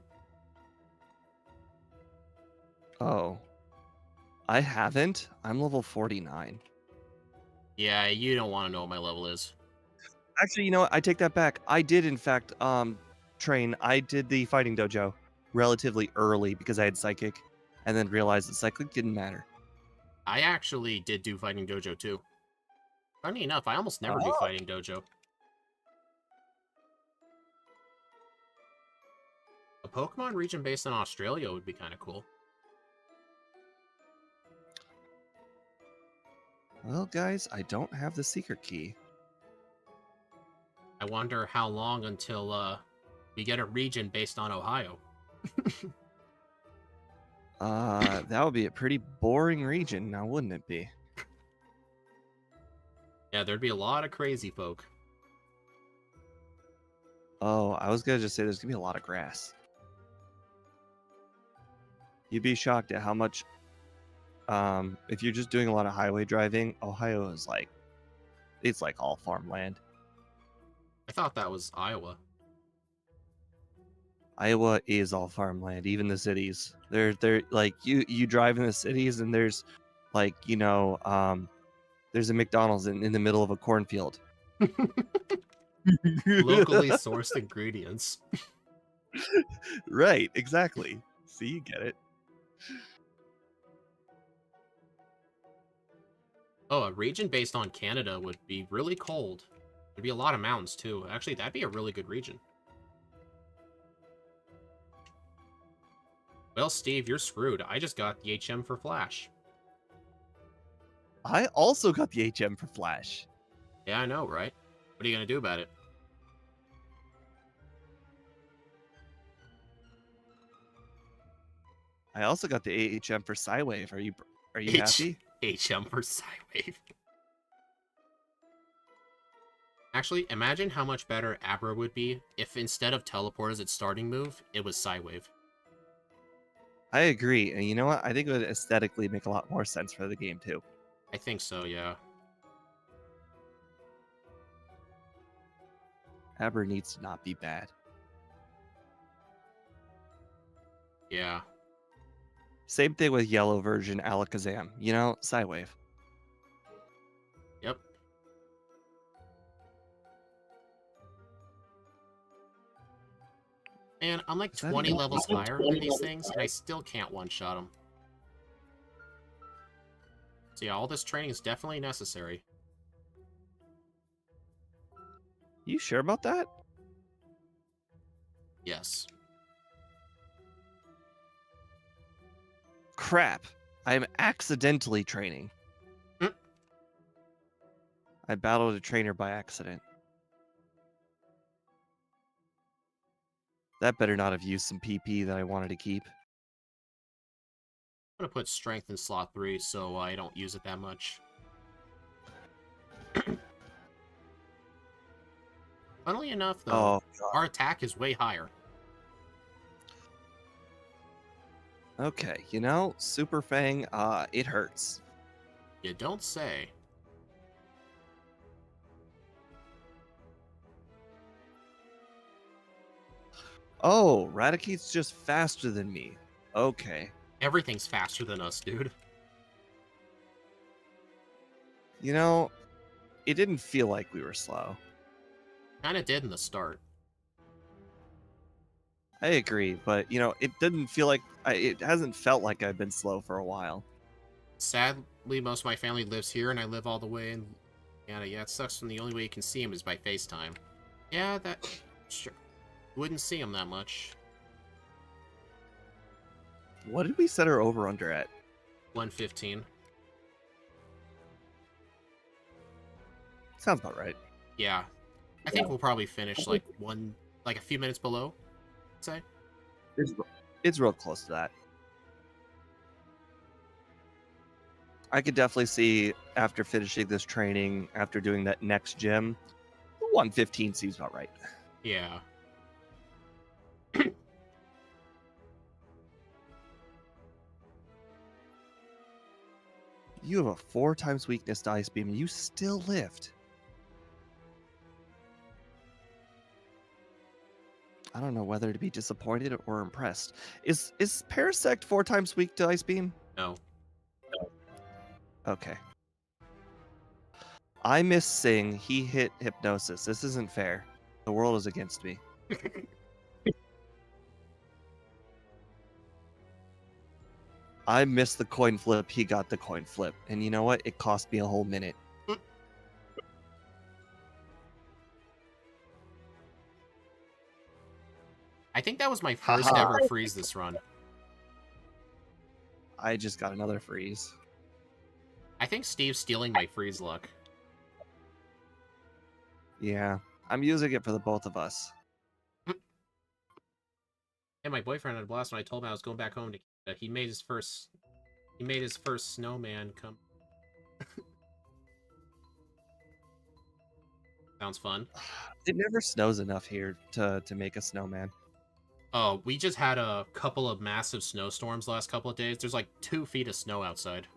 Oh. I haven't. I'm level 49. Yeah, you don't want to know what my level is. Actually, you know what? I take that back. I did, in fact, train. I did the fighting dojo relatively early because I had psychic, and then realized that psychic didn't matter. I actually did do Fighting Dojo too. Funny enough, I almost never do Fighting Dojo. A Pokemon region based in Australia would be kind of cool. Well, guys, I don't have the secret key. I wonder how long until we get a region based on Ohio. That would be a pretty boring region, now wouldn't it be? Yeah, there'd be a lot of crazy folk. Oh, I was gonna just say there's gonna be a lot of grass. You'd be shocked at how much, if you're just doing a lot of highway driving, Ohio is like, it's like all farmland. I thought that was Iowa. Iowa is all farmland, even the cities. They're like you drive in the cities and there's like, there's a McDonald's in the middle of a cornfield. Locally sourced ingredients. Right, exactly. See, you get it. Oh, a region based on Canada would be really cold. There'd be a lot of mountains too. Actually, that'd be a really good region. Well, Steve, you're screwed. I just got the HM for Flash. I also got the HM for Flash. Yeah, I know, right? What are you gonna do about it? I also got the AHM for Psywave. Are you happy? HM for Psywave. Actually, imagine how much better Abra would be if instead of teleport as its starting move, it was Psywave. I agree, and you know what? I think it would aesthetically make a lot more sense for the game too. I think so, yeah. Abra needs to not be bad. Yeah. Same thing with yellow version Alakazam. Psywave. Yep. And I'm like 20 levels higher than these things, and I still can't one-shot them. So yeah, all this training is definitely necessary. You sure about that? Yes. Crap. I am accidentally training. I battled a trainer by accident. That better not have used some PP that I wanted to keep. I'm gonna put strength in slot 3 so I don't use it that much. Funnily enough, though, Oh, our attack is way higher. okay. Super Fang, it hurts. You don't say. Oh, Raticate's just faster than me. Okay. Everything's faster than us, dude. It didn't feel like we were slow. Kinda did in the start. I agree, but, it didn't feel like... it hasn't felt like I've been slow for a while. Sadly, most of my family lives here, and I live all the way in... Yeah, it sucks when the only way you can see him is by FaceTime. Yeah, that... Sure. Wouldn't see him that much. What did we set our over-under at? 115. Sounds about right. Yeah. I think we'll probably finish, like, a few minutes below, I'd say. It's real close to that. I could definitely see, after finishing this training, after doing that next gym, 115 seems about right. Yeah. You have a 4 times weakness to Ice Beam, and you still lived. I don't know whether to be disappointed or impressed. Is Parasect 4 times weak to Ice Beam? No. Okay. I miss Sing. He hit Hypnosis. This isn't fair. The world is against me. I missed the coin flip. He got the coin flip. And you know what? It cost me a whole minute. I think that was my first ever freeze this run. I just got another freeze. I think Steve's stealing my freeze luck. Yeah. I'm using it for the both of us. Yeah, my boyfriend had a blast when I told him I was going back home to... he made his first snowman come. Sounds fun. It never snows enough here to make a snowman. Oh, we just had a couple of massive snowstorms the last couple of days. There's like 2 feet of snow outside.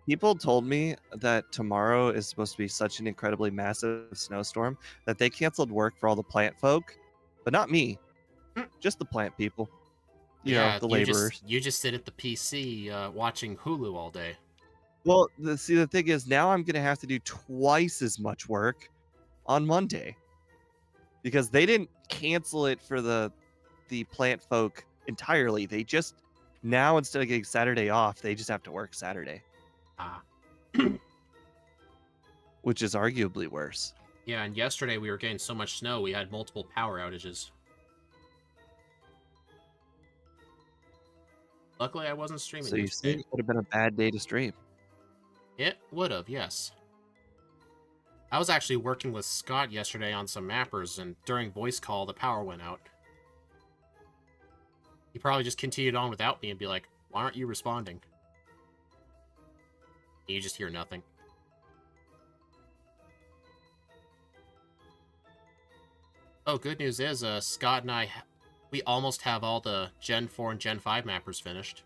People told me that tomorrow is supposed to be such an incredibly massive snowstorm that they canceled work for all the plant folk, but not me. Just the plant people. You know, the laborers. You just sit at the PC watching Hulu all day. Well, the thing is, now I'm going to have to do twice as much work on Monday because they didn't cancel it for the plant folk entirely. They just, now instead of getting Saturday off, they just have to work Saturday. Ah. Which is arguably worse. Yeah, and yesterday we were getting so much snow, we had multiple power outages. Luckily, I wasn't streaming. So you see, it would have been a bad day to stream. It would have, yes. I was actually working with Scott yesterday on some mappers, and during voice call, the power went out. He probably just continued on without me and be like, why aren't you responding? And you just hear nothing. Oh, good news is, Scott and I, we almost have all the Gen 4 and Gen 5 mappers finished.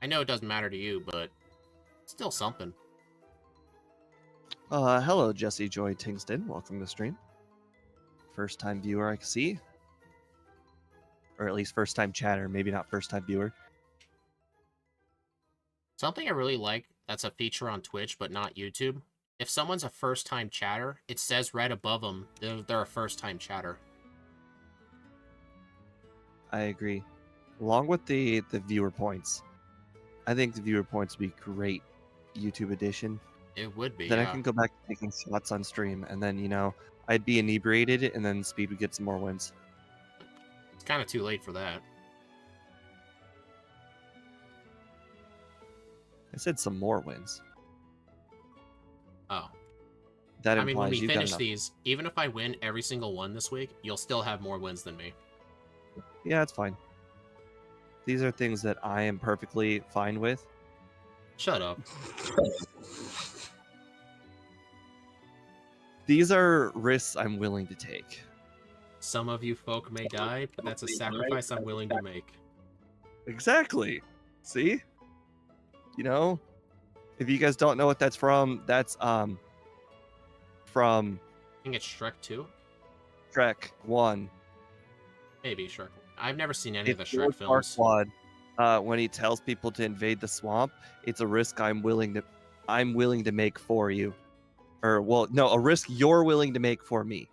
I know it doesn't matter to you, but still something. Hello, Jesse Joy Tingston. Welcome to the stream. First time viewer, I can see. Or at least first time chatter, maybe not first time viewer. Something I really like that's a feature on Twitch, but not YouTube. If someone's a first-time chatter, it says right above them they're a first-time chatter. I agree. Along with the viewer points. I think the viewer points would be great YouTube edition. It would be, Then yeah. I can go back to taking shots on stream, and then, I'd be inebriated, and then Speed would get some more wins. It's kind of too late for that. I said some more wins. that I mean, when implies we you've got finish enough. these, even if I win every single one this week, you'll still have more wins than me. Yeah, it's fine. These are things that I am perfectly fine with. Shut up. These are risks I'm willing to take. Some of you folk may die, but that's a sacrifice I'm willing to make. Exactly. See? You know, if you guys don't know what that's from from I think it's Shrek 2? Trek 1. Maybe Shrek. I've never seen any of It's the Lord Shrek films. Farquaad, when he tells people to invade the swamp. It's a risk I'm willing to make for you. Or well, no, a risk you're willing to make for me.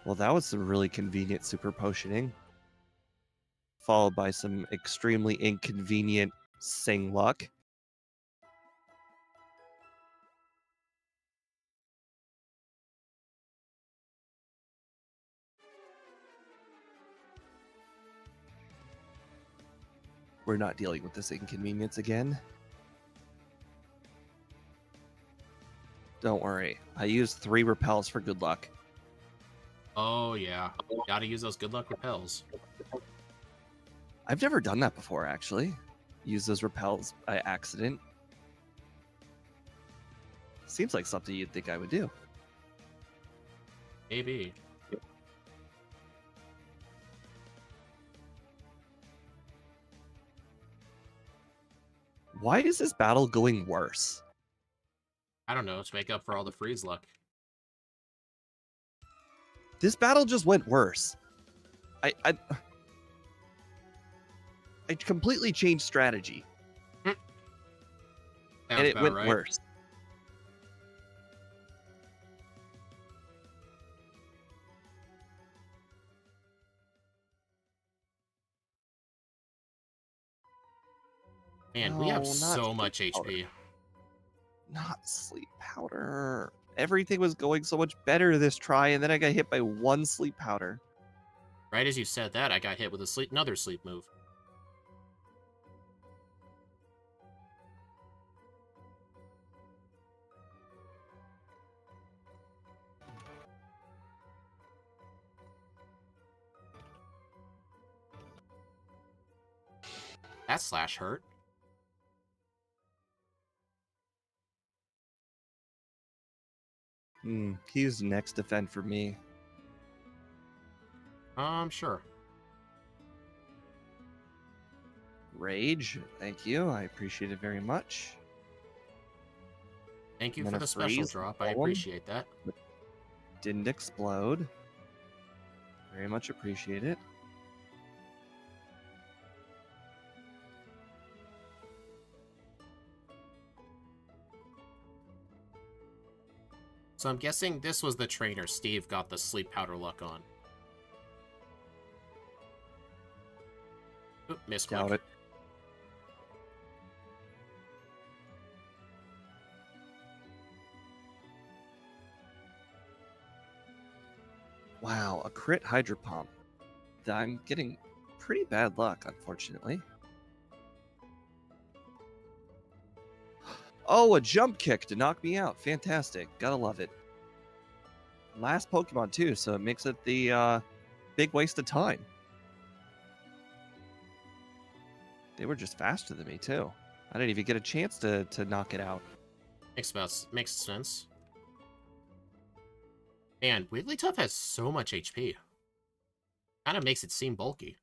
Well, that was some really convenient super potioning, followed by some extremely inconvenient sing luck. We're not dealing with this inconvenience again. Don't worry. I used 3 repels for good luck. Oh, yeah. Gotta use those good luck repels. I've never done that before, actually. Use those repels by accident. Seems like something you'd think I would do. Maybe. Why is this battle going worse? I don't know, to make up for all the freeze luck. This battle just went worse. I completely changed strategy. Sounds And it about went right. worse. Man, we No, have not so sleep much powder. HP. Not sleep powder. Everything was going so much better this try, and then I got hit by 1 sleep powder. Right as you said that, I got hit with another sleep move. That slash hurt. He used next defend for me. Sure. Rage, thank you. I appreciate it very much. Thank you And for then a the special freeze drop. I golem. appreciate that. Didn't explode. Very much appreciate it. So I'm guessing this was the trainer Steve got the sleep powder luck on. Oop, misclick. Doubt it. Wow, a crit Hydro Pump. I'm getting pretty bad luck, unfortunately. Oh, a jump kick to knock me out. Fantastic. Gotta love it. Last Pokemon, too, so it makes it the big waste of time. They were just faster than me, too. I didn't even get a chance to knock it out. Makes sense. Man, Wigglytuff has so much HP. Kind of makes it seem bulky.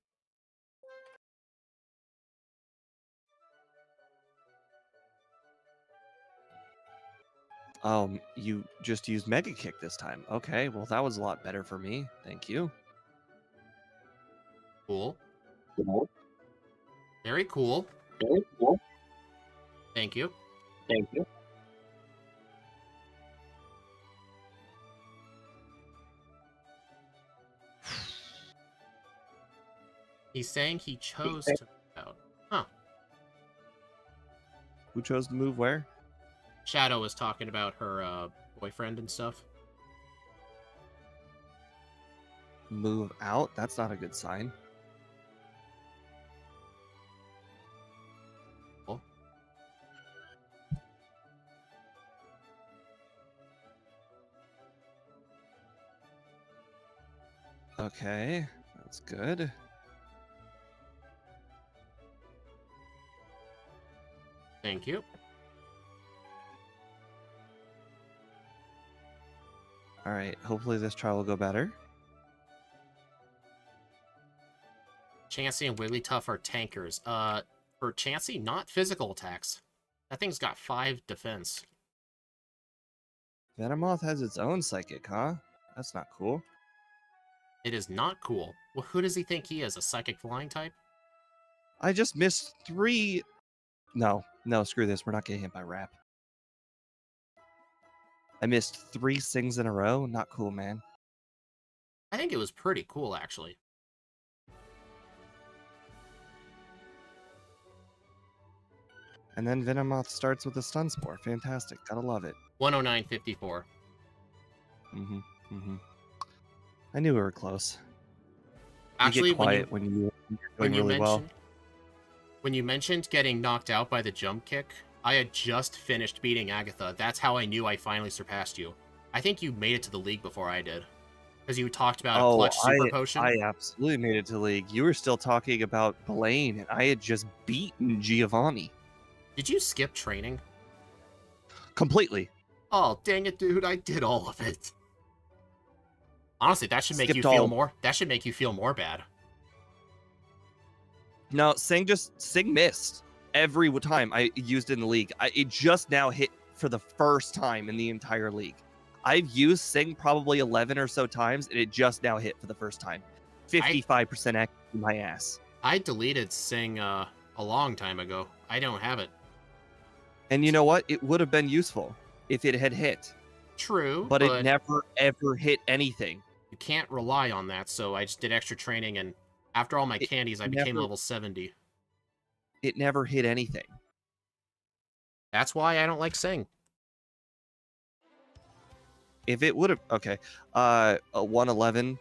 You just used Mega Kick this time. Okay, well, that was a lot better for me. Thank you. Cool. Cool. Very cool. Very cool. Thank you. Thank you. He's saying he chose to move out. Huh. Who chose to move where? Shadow was talking about her boyfriend and stuff. Move out? That's not a good sign. Okay, that's good. Thank you. All right, hopefully this trial will go better. Chansey and Wigglytuff are tankers. For Chansey, not physical attacks. That thing's got 5 defense. Venomoth has its own psychic, huh? That's not cool. It is not cool. Well, who does he think he is? A psychic flying type? I just missed 3. No, screw this. We're not getting hit by Rap. I missed 3 sings in a row. Not cool, man. I think it was pretty cool, actually. And then Venomoth starts with a Stun Spore. Fantastic. Gotta love it. 109.54. I knew we were close. Actually, you get quiet when you're doing really well. When you mentioned getting knocked out by the jump kick, I had just finished beating Agatha. That's how I knew I finally surpassed you. I think you made it to the league before I did. Because you talked about a clutch super potion. I absolutely made it to league. You were still talking about Blaine, and I had just beaten Giovanni. Did you skip training? Completely. Oh, dang it, dude. I did all of it. Honestly, that should make you feel more... That should make you feel more bad. No, Sing missed every time I used it in the league. It just now hit for the first time in the entire league. I've used Sing probably 11 or so times, and it just now hit for the first time. 55% accuracy, my ass. I deleted Sing a long time ago. I don't have it. And you know what? It would have been useful if it had hit. True, but it never, ever hit anything. You can't rely on that, so I just did extra training, and after all my candies, I became level 70. It never hit anything. That's why I don't like Sing. If it would have... Okay. A 111.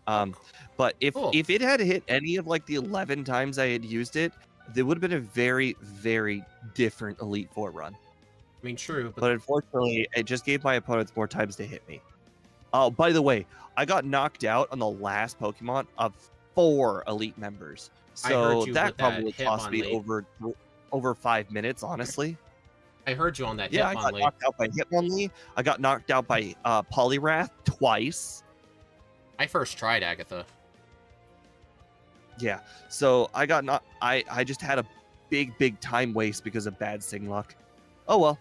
But if it had hit any of, like, the 11 times I had used it, there would have been a very, very different Elite Four run. I mean, true. But unfortunately, it just gave my opponents more times to hit me. Oh, by the way, I got knocked out on the last Pokemon of 4 Elite members. So that probably cost me over 5 minutes, honestly. I heard you on that. Yeah, I got knocked out by Hitmonlee. I got knocked out by Poliwrath twice. I first tried Agatha. Yeah, so I got I just had a big time waste because of bad Sing luck. Oh well.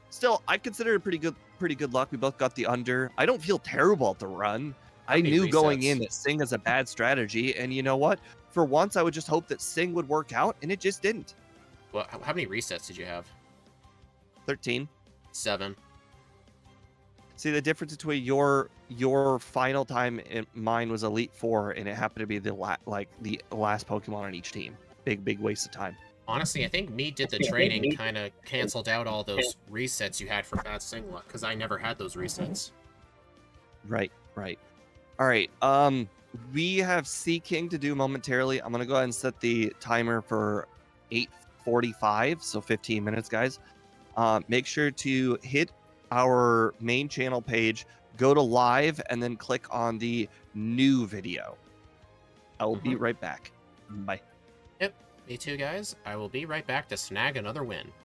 Still, I consider it pretty good luck. We both got the under. I don't feel terrible at the run. I knew going in that Sing is a bad strategy, and you know what? For once, I would just hope that Sing would work out, and it just didn't. Well, how many resets did you have? 13. 7. See, the difference between your final time and mine was Elite Four, and it happened to be the last Pokemon on each team. Big waste of time. Honestly, I think me did the training kind of canceled out all those resets you had for bad Sing luck, because I never had those resets. Right. All right. We have Sea King to do momentarily. I'm gonna go ahead and set the timer for 8:45, so 15 minutes, guys. Make sure to hit our main channel page, go to live, and then click on the new video. I will be right back. Bye. Yep, me too, guys. I will be right back to snag another win.